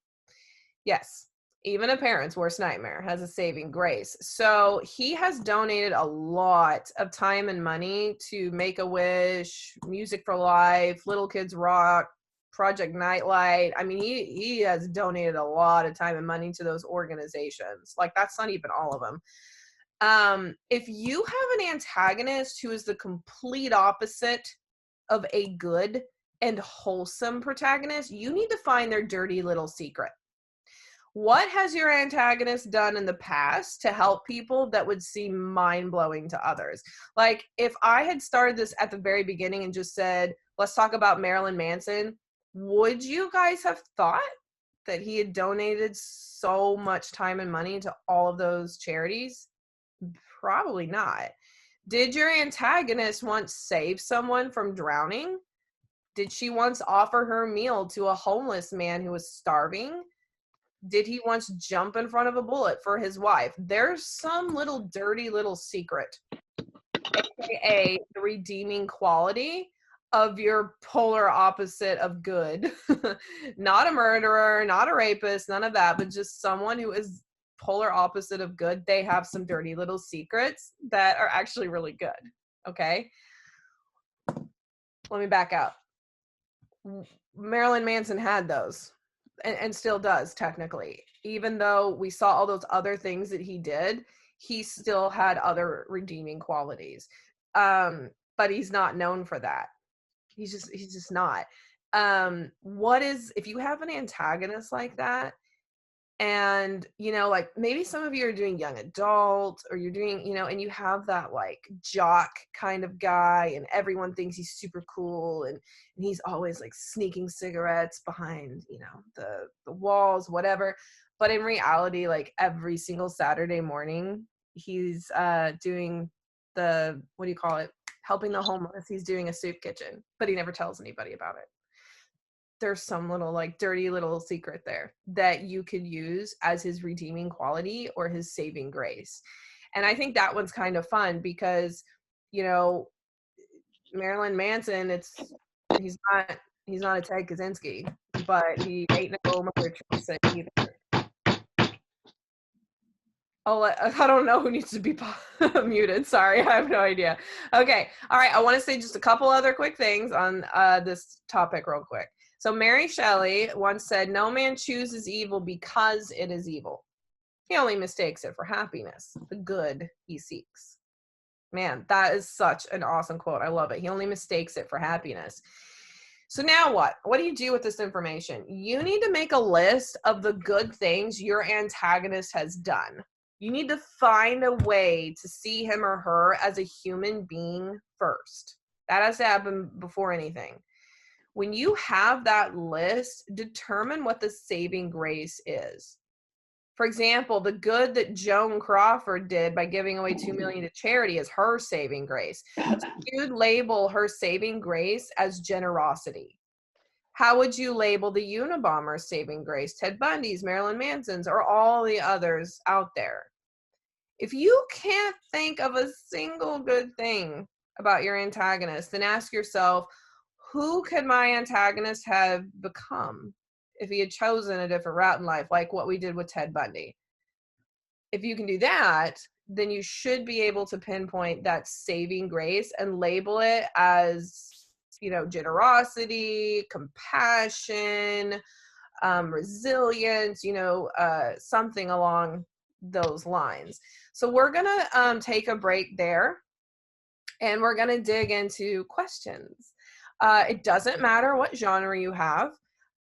Yes, even a parent's worst nightmare has a saving grace. So he has donated a lot of time and money to Make-A-Wish, Music for Life, Little Kids Rock, Project Nightlight. I mean, he has donated a lot of time and money to those organizations. Like, that's not even all of them. If you have an antagonist who is the complete opposite of a good and wholesome protagonist, you need to find their dirty little secret. What has your antagonist done in the past to help people that would seem mind-blowing to others? Like, if I had started this at the very beginning and just said, let's talk about Marilyn Manson, would you guys have thought that he had donated so much time and money to all of those charities? Probably not. Did your antagonist once save someone from drowning? Did she once offer her meal to a homeless man who was starving? Did he once jump in front of a bullet for his wife? There's some little dirty little secret, aka the redeeming quality of your polar opposite of good. Not a murderer, not a rapist, none of that, but just someone who is polar opposite of good. They have some dirty little secrets that are actually really good. Okay? Let me back up. Marilyn Manson had those. And still does, technically. Even though we saw all those other things that he did, he still had other redeeming qualities. But he's not known for that. He's just not. If you have an antagonist like that, and like maybe some of you are doing young adult, or you're doing and you have that like jock kind of guy, and everyone thinks he's super cool, and he's always like sneaking cigarettes behind the walls, whatever. But in reality, like every single Saturday morning he's doing the, what do you call it, helping the homeless. He's doing a soup kitchen, but he never tells anybody about it. There's some little like dirty little secret there that you could use as his redeeming quality or his saving grace. And I think that one's kind of fun because, Marilyn Manson, he's not a Ted Kaczynski, but he ain't no Mother Teresa either. I don't know who needs to be muted. Sorry, I have no idea. Okay. All right. I want to say just a couple other quick things on this topic real quick. So Mary Shelley once said, "No man chooses evil because it is evil. He only mistakes it for happiness, the good he seeks." Man, that is such an awesome quote. I love it. He only mistakes it for happiness. So now what? What do you do with this information? You need to make a list of the good things your antagonist has done. You need to find a way to see him or her as a human being first. That has to happen before anything. When you have that list, determine what the saving grace is. For example, the good that Joan Crawford did by giving away $2 million to charity is her saving grace. So you'd label her saving grace as generosity. How would you label the Unabomber's saving grace, Ted Bundy's, Marilyn Manson's, or all the others out there? If you can't think of a single good thing about your antagonist, then ask yourself, who could my antagonist have become if he had chosen a different route in life, like what we did with Ted Bundy? If you can do that, then you should be able to pinpoint that saving grace and label it as, you know, generosity, compassion, resilience, you know, something along those lines. So we're gonna take a break there, and we're gonna dig into questions. It doesn't matter what genre you have.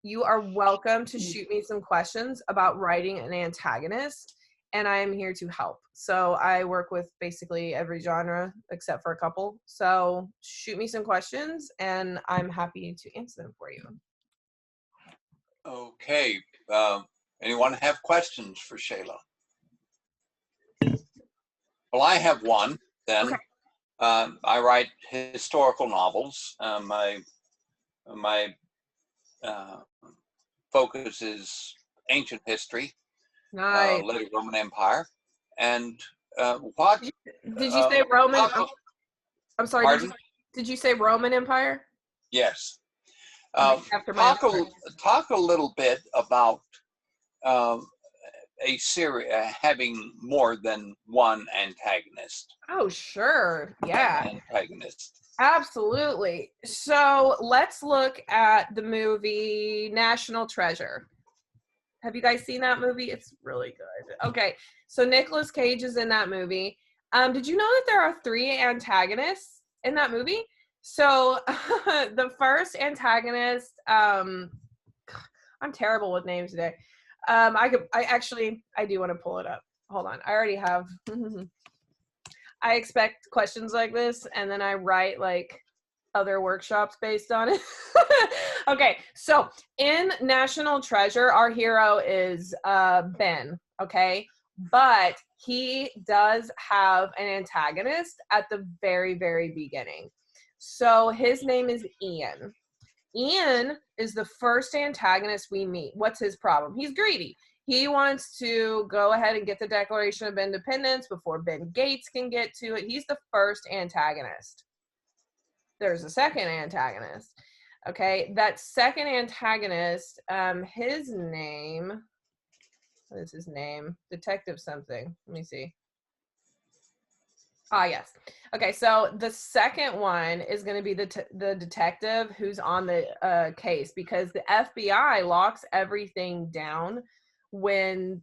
You are welcome to shoot me some questions about writing an antagonist, and I am here to help. So I work with basically every genre except for a couple. So shoot me some questions, and I'm happy to answer them for you. Okay. Anyone have questions for Shayla? Well, I have one then. Okay. I write historical novels. My focus is ancient history, Nice. later Roman Empire. And what? Did you say Roman? I'm sorry. Pardon? Did you say Roman Empire? Yes. After my Talk a little bit about a series having more than one antagonist. Oh, sure. Yeah. Antagonist. Absolutely. So let's look at the movie National Treasure. Have you guys seen that movie? It's really good. Okay. So Nicolas Cage is in that movie. Did you know that there are 3 antagonists in that movie? So the first antagonist, I'm terrible with names today. I do want to pull it up. Hold on. I already have. I expect questions like this, and then I write like other workshops based on it. Okay, so in National Treasure, our hero is Ben, okay? But he does have an antagonist at the very, very beginning. So his name is Ian. Ian is the first antagonist we meet. What's his problem? He's greedy. He wants to go ahead and get the Declaration of Independence before Ben Gates can get to it. He's the first antagonist. There's a second antagonist. Okay, that second antagonist, his name, what is his name? Detective something. Let me see. Ah, yes. Okay, so the second one is going to be the detective who's on the case, because the FBI locks everything down when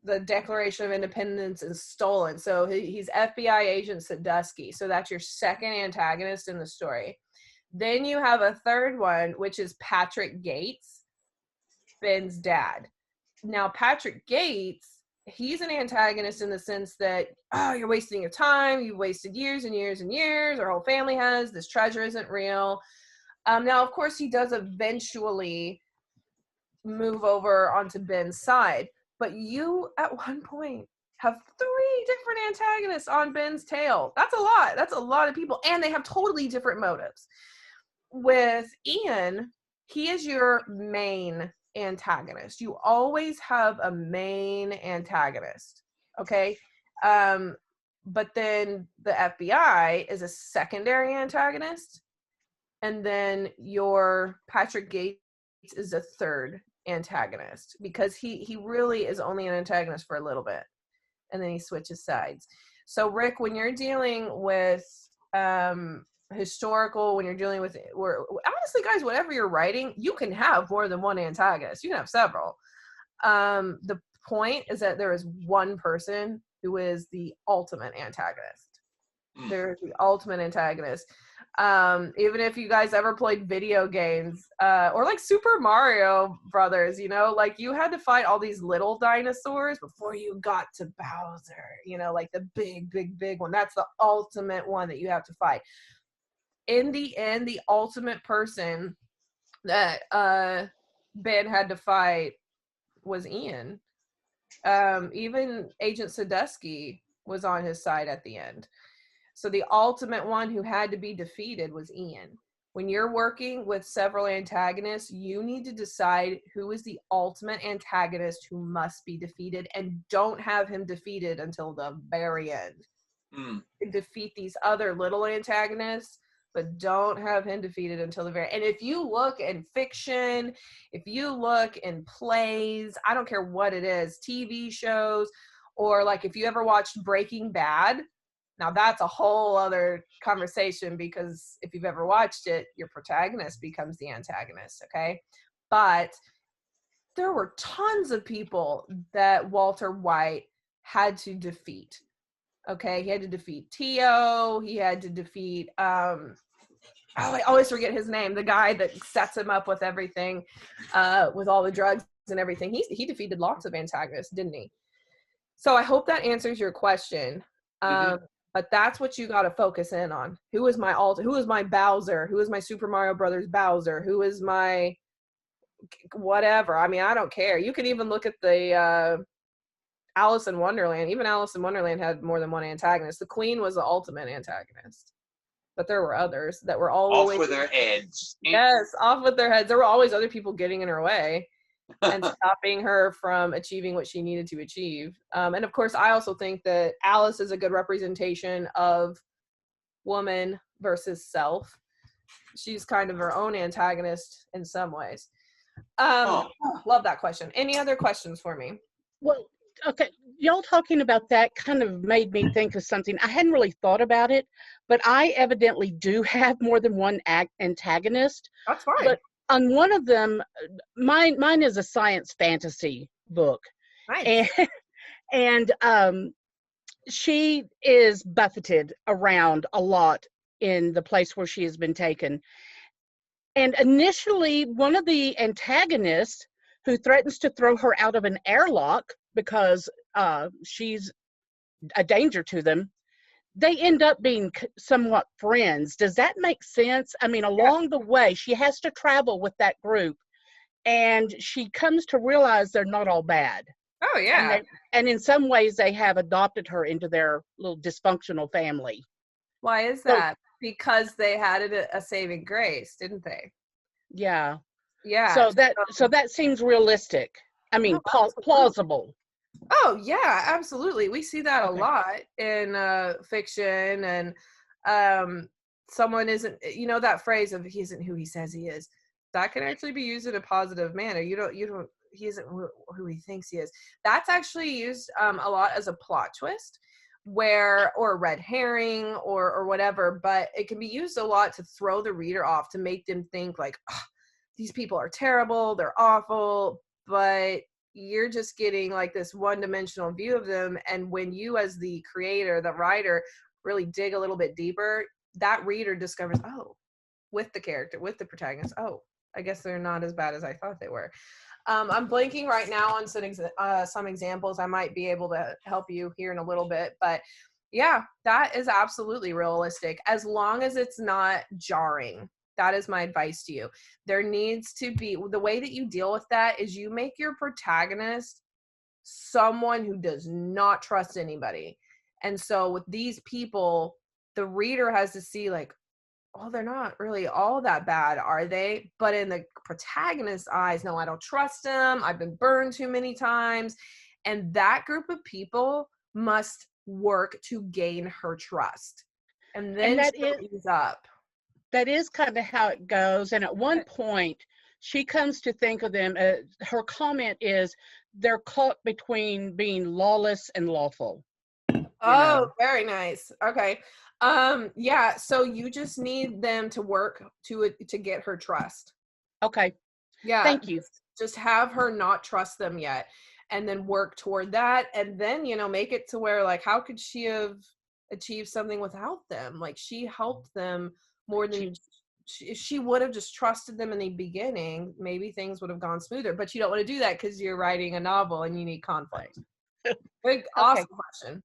the Declaration of Independence is stolen. So he's FBI agent Sandusky. So that's your second antagonist in the story. Then you have a third one, which is Patrick Gates, Ben's dad. Now, Patrick Gates, he's an antagonist in the sense that, oh, you're wasting your time. You've wasted years and years and years. Our whole family has. This treasure isn't real. Now, of course, he does eventually move over onto Ben's side. But you, at one point, have 3 different antagonists on Ben's tail. That's a lot. That's a lot of people. And they have totally different motives. With Ian, he is your main antagonist. You always have a main antagonist, okay? But then the FBI is a secondary antagonist, and then your Patrick Gates is a third antagonist, because he really is only an antagonist for a little bit, and then he switches sides. So Rick, when you're dealing with historical, when you're dealing with, honestly guys, whatever you're writing, you can have more than one antagonist. You can have several. The point is that there is one person who is the ultimate antagonist. There's the ultimate antagonist. Even if you guys ever played video games, or like Super Mario Brothers, you know, like you had to fight all these little dinosaurs before you got to Bowser, you know, like the big one. That's the ultimate one that you have to fight. In the end, the ultimate person that Ben had to fight was Ian. Even Agent Sadusky was on his side at the end. So the ultimate one who had to be defeated was Ian. When you're working with several antagonists, you need to decide who is the ultimate antagonist who must be defeated, and don't have him defeated until the very end. Defeat these other little antagonists, but don't have him defeated until the very end. And if you look in fiction, if you look in plays, I don't care what it is, TV shows, or like if you ever watched Breaking Bad, now that's a whole other conversation, because if you've ever watched it, your protagonist becomes the antagonist, okay? But there were tons of people that Walter White had to defeat. Okay, he had to defeat Tio, he had to defeat I always forget his name, the guy that sets him up with everything, with all the drugs and everything. He defeated lots of antagonists, didn't he? So I hope that answers your question. But that's what you got to focus in on. Who is my who is my Bowser? Who is my Super Mario Brothers Bowser? Who is my whatever? I mean, I don't care. You could even look at the Alice in Wonderland. Even Alice in Wonderland had more than one antagonist. The Queen was the ultimate antagonist, but there were others that were always off with their heads. Yes, off with their heads. There were always other people getting in her way and stopping her from achieving what she needed to achieve. And of course, I also think that Alice is a good representation of woman versus self. She's kind of her own antagonist in some ways. Love that question. Any other questions for me? Well, okay, y'all talking about that kind of made me think of something. I hadn't really thought about it, but I evidently do have more than one antagonist. That's fine. But on one of them, mine is a science fantasy book. Nice. And she is buffeted around a lot in the place where she has been taken. And initially, one of the antagonists who threatens to throw her out of an airlock because she's a danger to them, they end up being somewhat friends. Does that make sense? I mean, along the way, she has to travel with that group, and she comes to realize they're not all bad. Oh, yeah. And in some ways, they have adopted her into their little dysfunctional family. Why is that? Because they had a saving grace, didn't they? Yeah. Yeah. So that seems realistic. I mean, plausible. Oh yeah, absolutely. We see that a lot in fiction, and someone isn't, that phrase of he isn't who he says he is. That can actually be used in a positive manner. He isn't who he thinks he is. That's actually used a lot as a plot twist, or a red herring or whatever, but it can be used a lot to throw the reader off, to make them think like, oh, these people are terrible, they're awful, but you're just getting like this one-dimensional view of them. And when you, as the creator, the writer, really dig a little bit deeper, that reader discovers, oh, with the character, with the protagonist, oh, I guess they're not as bad as I thought they were. I'm blanking right now on some examples. I might be able to help you here in a little bit, but yeah, that is absolutely realistic, as long as it's not jarring. That is my advice to you. There needs to be, the way that you deal with that is you make your protagonist someone who does not trust anybody. And so with these people, the reader has to see like, oh, they're not really all that bad, are they? But in the protagonist's eyes, no, I don't trust them. I've been burned too many times. And that group of people must work to gain her trust. And then she'll ease up. That is kind of how it goes. And at one point, she comes to think of them, her comment is, they're caught between being lawless and lawful. Oh, very nice. Okay. Yeah, so you just need them to work to get her trust. Okay. Yeah. Thank you. Just have her not trust them yet, and then work toward that, and then, make it to where, like, how could she have achieved something without them? Like, she helped them more than if she would have just trusted them in the beginning, maybe things would have gone smoother. But you don't want to do that because you're writing a novel and you need conflict. Big, awesome question.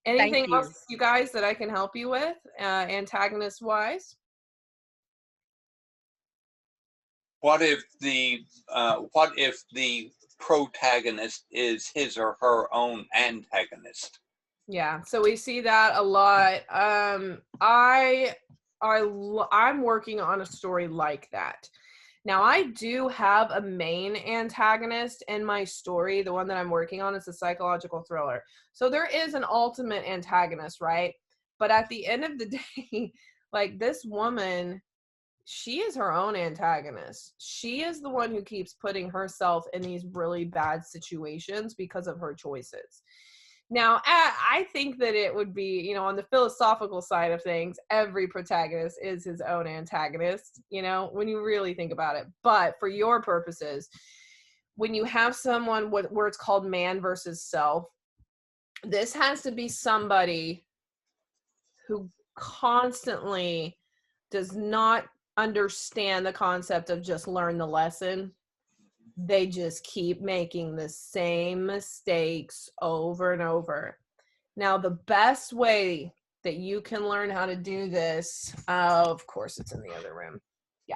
Anything else, you guys, that I can help you with, antagonist wise? What if the protagonist is his or her own antagonist. Yeah, so we see that a lot. I'm working on a story like that. Now, I do have a main antagonist in my story. The one that I'm working on is a psychological thriller. So there is an ultimate antagonist, right? But at the end of the day, like this woman, she is her own antagonist. She is the one who keeps putting herself in these really bad situations because of her choices. Now, I think that it would be, you know, on the philosophical side of things, every protagonist is his own antagonist, you know, when you really think about it. But for your purposes, when you have someone where it's called man versus self, this has to be somebody who constantly does not understand the concept of just learn the lesson. They just keep making the same mistakes over and over. Now, the best way that you can learn how to do this, of course, it's in the other room. Yeah.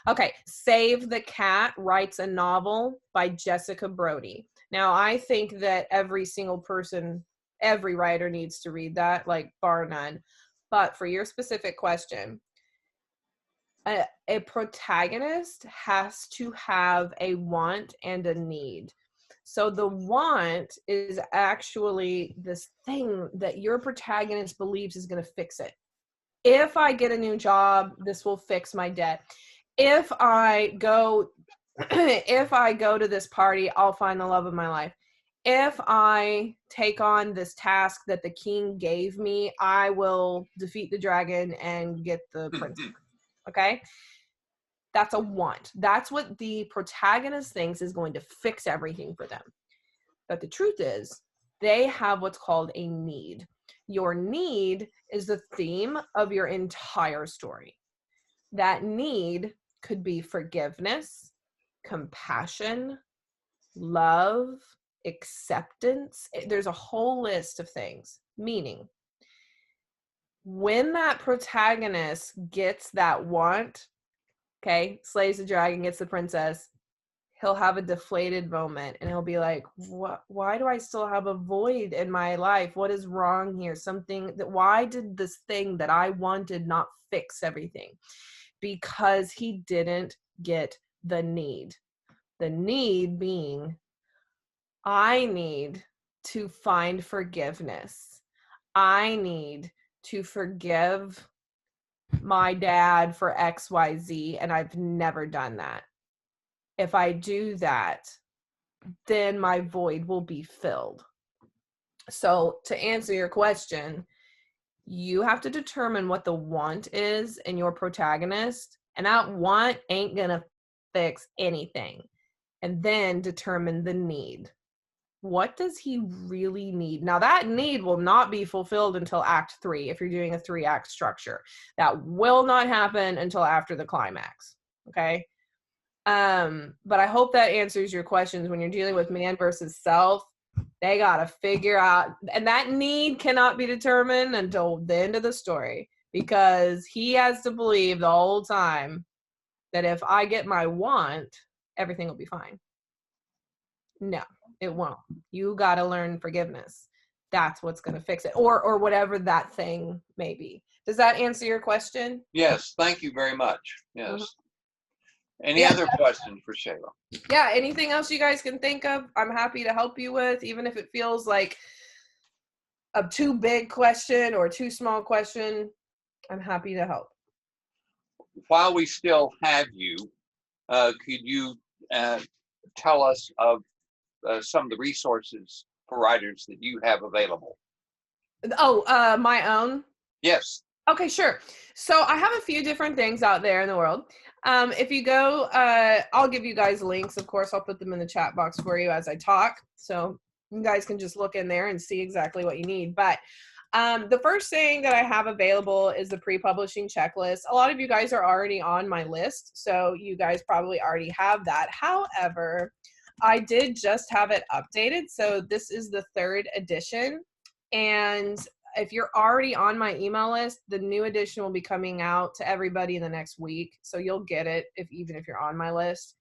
Okay. Save the Cat writes a novel by Jessica Brody. Now, I think that every single person, every writer needs to read that, like bar none. But for your specific question, a protagonist has to have a want and a need. So the want is actually this thing that your protagonist believes is going to fix it. If I get a new job, this will fix my debt. If I go to this party, I'll find the love of my life. If I take on this task that the king gave me, I will defeat the dragon and get the princess. Okay? That's a want. That's what the protagonist thinks is going to fix everything for them. But the truth is, they have what's called a need. Your need is the theme of your entire story. That need could be forgiveness, compassion, love, acceptance. There's a whole list of things. Meaning, when that protagonist gets that want, okay, slays the dragon, gets the princess, he'll have a deflated moment and he'll be like, what, why do I still have a void in my life? What is wrong here? Why did this thing that I wanted not fix everything? Because he didn't get the need. The need being, I need to find forgiveness. I need to forgive my dad for XYZ, and I've never done that. If I do that, then my void will be filled. So to answer your question, you have to determine what the want is in your protagonist, and that want ain't gonna fix anything. And then determine the need. What does he really need? Now that need will not be fulfilled until Act 3 if you're doing a 3-act structure. That will not happen until after the climax. Okay? But I hope that answers your questions. When you're dealing with man versus self, they gotta figure out, and that need cannot be determined until the end of the story, because he has to believe the whole time that if I get my want, everything will be fine. No, it won't. You gotta learn forgiveness. That's what's gonna fix it, or whatever that thing may be. Does that answer your question? Yes, thank you very much. Yes. Mm-hmm. Any other questions for Shayla? Yeah, anything else you guys can think of, I'm happy to help you with, even if it feels like a too big question or too small question. I'm happy to help. While we still have you, could you tell us of some of the resources for writers that you have available? Oh, my own? Yes. Okay, sure. So I have a few different things out there in the world. If you go, I'll give you guys links. Of course, I'll put them in the chat box for you as I talk. So you guys can just look in there and see exactly what you need. But the first thing that I have available is the pre-publishing checklist. A lot of you guys are already on my list, so you guys probably already have that. However, I did just have it updated. So this is the 3rd edition. And if you're already on my email list, the new edition will be coming out to everybody in the next week. So you'll get it even if you're on my list.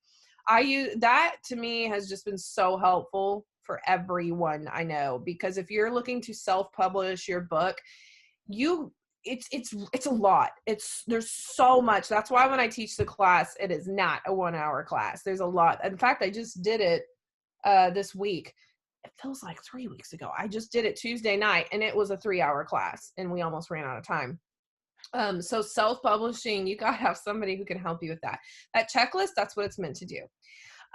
I use that, to me, has just been so helpful for everyone I know, because if you're looking to self-publish your book, it's a lot. There's so much. That's why when I teach the class, it is not a 1-hour class. There's a lot. In fact, I just did it this week. It feels like 3 weeks ago. I just did it Tuesday night, and it was a 3-hour class, and we almost ran out of time. So self-publishing, you gotta have somebody who can help you with that. That checklist, that's what it's meant to do.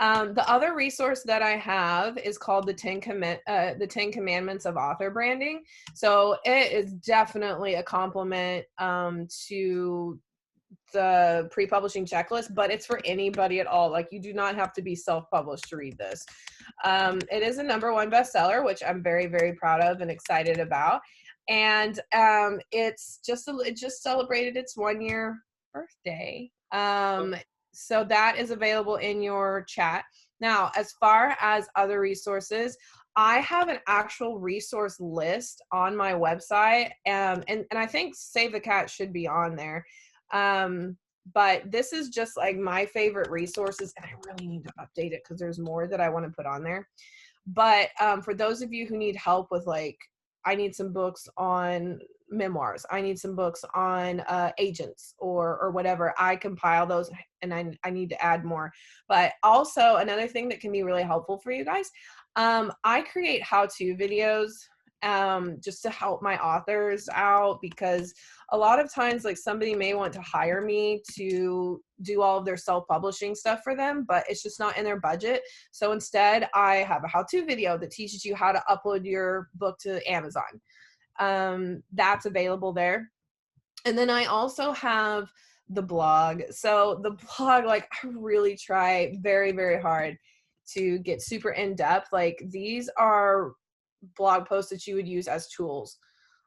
The other resource that I have is called the 10 Commandments of Author Branding. So it is definitely a complement to the pre-publishing checklist, but it's for anybody at all. Like, you do not have to be self-published to read this. It is a #1 bestseller, which I'm very, very proud of and excited about. And it just celebrated its 1-year birthday. So that is available in your chat. Now, as far as other resources, I have an actual resource list on my website, and I think Save the Cat should be on there. But this is just like my favorite resources, and I really need to update it because there's more that I want to put on there. But for those of you who need help with, like, I need some books on memoirs, I need some books on agents or whatever, I compile those, and I need to add more. But also another thing that can be really helpful for you guys, I create how-to videos just to help my authors out, because a lot of times, like, somebody may want to hire me to do all of their self-publishing stuff for them, but it's just not in their budget. So instead, I have a how-to video that teaches you how to upload your book to Amazon. That's available there. And then I also have the blog. So the blog, like, I really try very, very hard to get super in-depth. Like, these are blog posts that you would use as tools.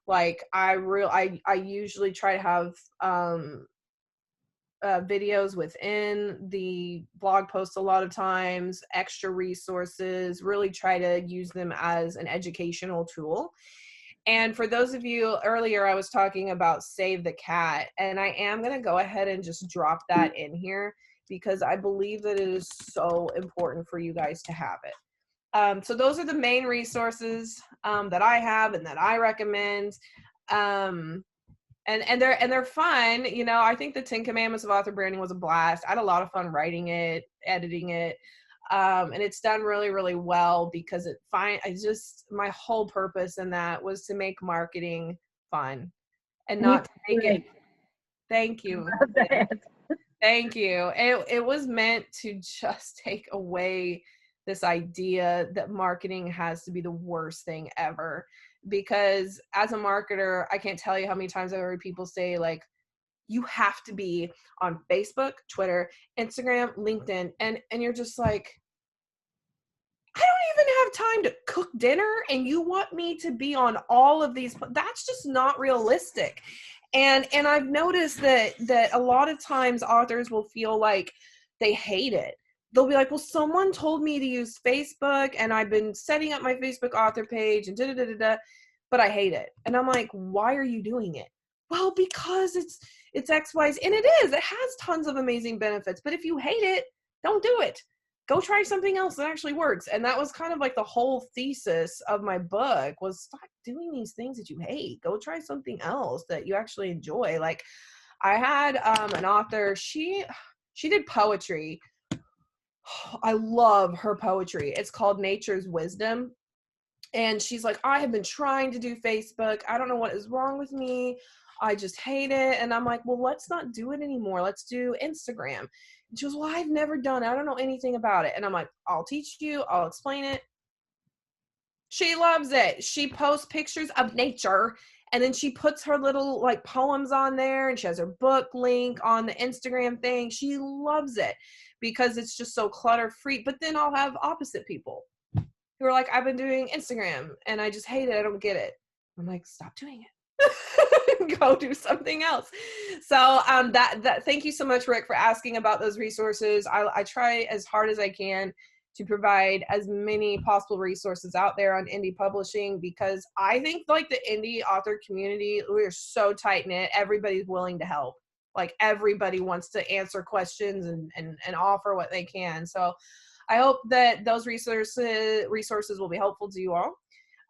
Like, I usually try to have videos within the blog posts a lot of times, extra resources, really try to use them as an educational tool. And for those of you, earlier I was talking about Save the Cat, and I am going to go ahead and just drop that in here because I believe that it is so important for you guys to have it. So those are the main resources that I have and that I recommend. And they're fun. You know, I think the 10 Commandments of Author Branding was a blast. I had a lot of fun writing it, editing it. And it's done really, really well because my whole purpose in that was to make marketing fun and not to make it. Thank you. Thank you. It was meant to just take away this idea that marketing has to be the worst thing ever. Because as a marketer, I can't tell you how many times I've heard people say, like, you have to be on Facebook, Twitter, Instagram, LinkedIn, and you're just like, I don't even have time to cook dinner, and you want me to be on all of these. That's just not realistic. And I've noticed that a lot of times authors will feel like they hate it. They'll be like, well, someone told me to use Facebook, and I've been setting up my Facebook author page and da-da-da-da-da, but I hate it. And I'm like, why are you doing it? Well, because it's X, Y, Z. And it is. It has tons of amazing benefits. But if you hate it, don't do it. Go try something else that actually works. And that was kind of like the whole thesis of my book was, stop doing these things that you hate. Go try something else that you actually enjoy. Like, I had an author, she did poetry. I love her poetry. It's called Nature's Wisdom. And she's like, I have been trying to do Facebook. I don't know what is wrong with me. I just hate it. And I'm like, well, let's not do it anymore. Let's do Instagram. And she goes, well, I've never done it. I don't know anything about it. And I'm like, I'll teach you. I'll explain it. She loves it. She posts pictures of nature, and then she puts her little, like, poems on there, and she has her book link on the Instagram thing. She loves it because it's just so clutter free. But then I'll have opposite people who are like, I've been doing Instagram and I just hate it. I don't get it. I'm like, stop doing it. Go do something else. So thank you so much, Rick, for asking about those resources. I try as hard as I can to provide as many possible resources out there on indie publishing, because I think, like, the indie author community, we're so tight knit. Everybody's willing to help. like everybody wants to answer questions and offer what they can. So I hope that those resources will be helpful to you all.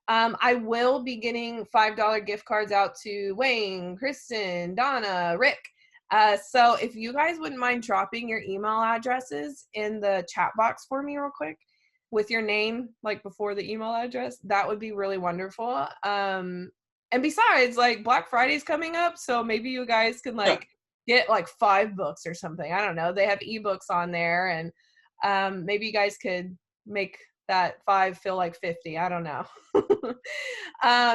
I will be getting $5 gift cards out to Wayne, Kristen, Donna, Rick. So if you guys wouldn't mind dropping your email addresses in the chat box for me real quick with your name, like before the email address, that would be really wonderful. And besides, like Black Friday's coming up, so maybe you guys can like get like 5 books or something. I don't know. They have ebooks on there, and maybe you guys could make that 5 feel like 50. I don't know.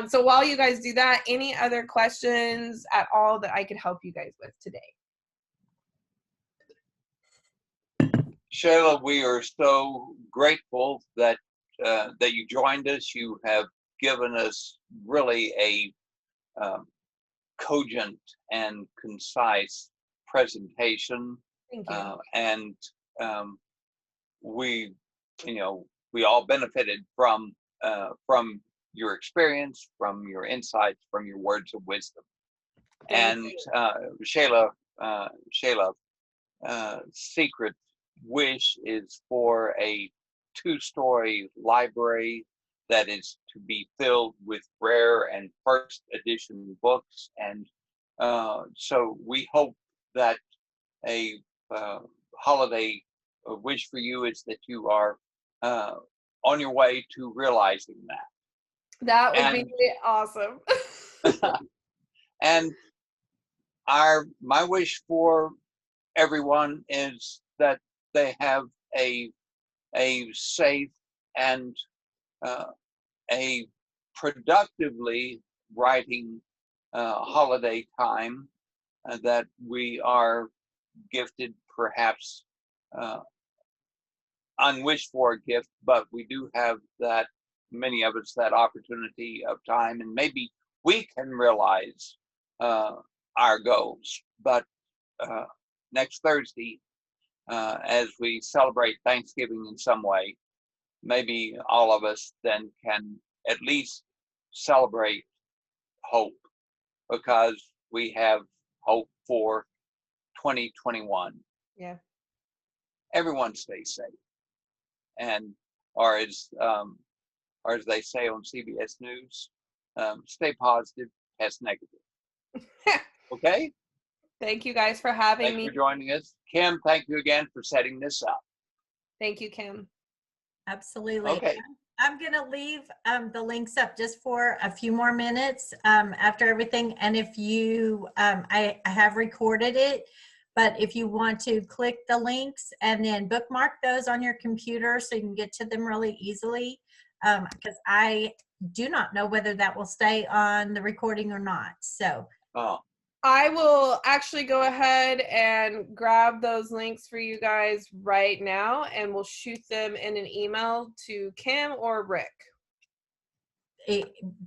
So while you guys do that, any other questions at all that I could help you guys with today? Shayla, we are so grateful that that you joined us. You have given us really a cogent and concise presentation. Thank you. And we, we all benefited from your experience, from your insights, from your words of wisdom. And Shayla, secret wish is for a 2-story library that is to be filled with rare and first edition books. And so we hope that a holiday wish for you is that you are on your way to realizing that. That would be awesome. And my wish for everyone is that they have a safe and a productively writing holiday time, that we are gifted perhaps unwished for gift, but we do have that, many of us, that opportunity of time, and maybe we can realize our goals. But next Thursday, as we celebrate Thanksgiving in some way, maybe all of us then can at least celebrate hope, because we have hope for 2021. Yeah. Everyone stay safe. And, or as they say on CBS News, stay positive, test negative. Okay? Thank you guys for having me. Thank you for joining us. Kim, thank you again for setting this up. Thank you, Kim. Absolutely. Okay. I'm going to leave the links up just for a few more minutes after everything. And if you, I have recorded it, but if you want to click the links and then bookmark those on your computer so you can get to them really easily, because I do not know whether that will stay on the recording or not. So. Oh. I will actually go ahead and grab those links for you guys right now, and we'll shoot them in an email to Kim or Rick.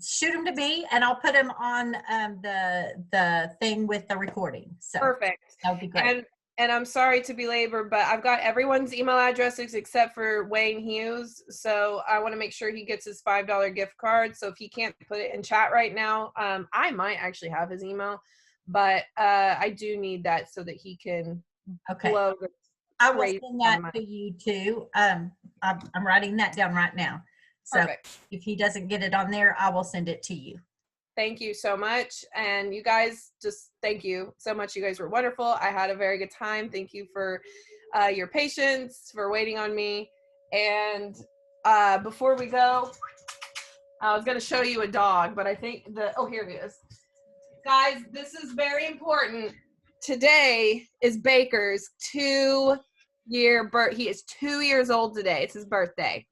Shoot them to me, and I'll put them on the thing with the recording. So perfect. That would be great. And I'm sorry to belabor, but I've got everyone's email addresses except for Wayne Hughes. So I want to make sure he gets his $5 gift card. So if he can't put it in chat right now, I might actually have his email. But I do need that so that he can blow. I will send that to you too. I'm writing that down right now. So perfect. If he doesn't get it on there, I will send it to you. Thank you so much. And you guys, just thank you so much. You guys were wonderful. I had a very good time. Thank you for your patience, for waiting on me. And before we go, I was going to show you a dog, but I think oh, here it is. Guys, this is very important. Today is Baker's 2-year birth. He is 2 years old today. It's his birthday.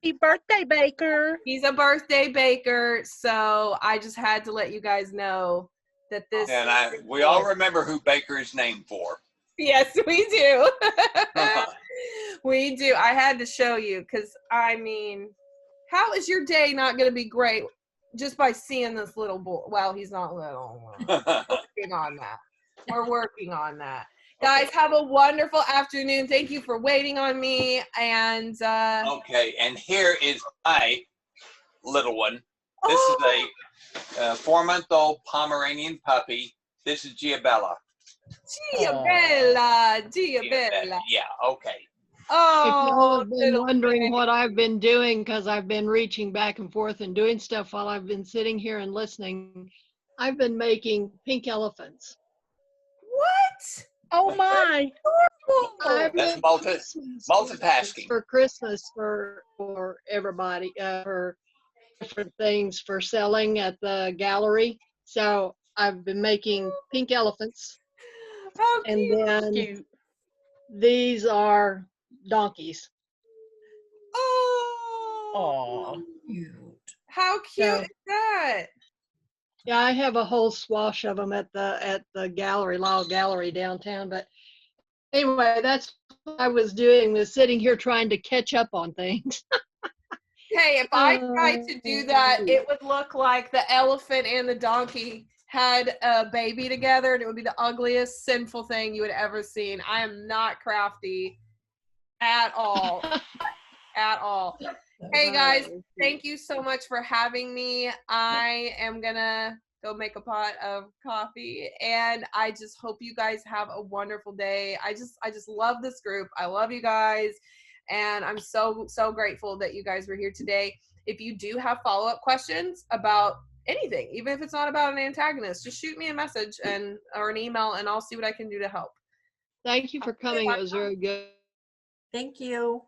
Happy birthday, Baker. He's a birthday Baker. So I just had to let you guys know that this. And we all remember who Baker is named for. Yes, we do. We do. I had to show you because, I mean, how is your day not going to be great just by seeing this little boy? Well, he's not little. We're working on that. We're working on that. Guys, have a wonderful afternoon. Thank you for waiting on me. And okay, and here is my little one. This is a 4-month-old Pomeranian puppy. This is Giabella. Gia Bella, Gia Yeah, Bella. yeah, okay. If y'all Oh, have been little wondering Betty. what I've been doing, because I've been reaching back and forth and doing stuff while I've been sitting here and listening, I've been making pink elephants. What? Oh my. I That's made multitasking. for Christmas for everybody, for different things for selling at the gallery. So I've been making pink elephants, How and cute. then Cute. these are donkeys. Oh, Aw. how cute So, is that? yeah, I have a whole swash of them at the gallery, Law Gallery downtown. But anyway, that's what I was doing, was sitting here trying to catch up on things. Hey, if I tried to do that, it would look like the elephant and the donkey had a baby together, and it would be the ugliest, sinful thing you would ever seen. I am not crafty at all. At all. Hey guys, thank you so much for having me. I am gonna go make a pot of coffee, and I just hope you guys have a wonderful day. I just love this group. I love you guys, and I'm so grateful that you guys were here today. If you do have follow-up questions about anything, even if it's not about an antagonist, just shoot me a message or an email, and I'll see what I can do to help. Thank you for coming. It was very good. Thank you.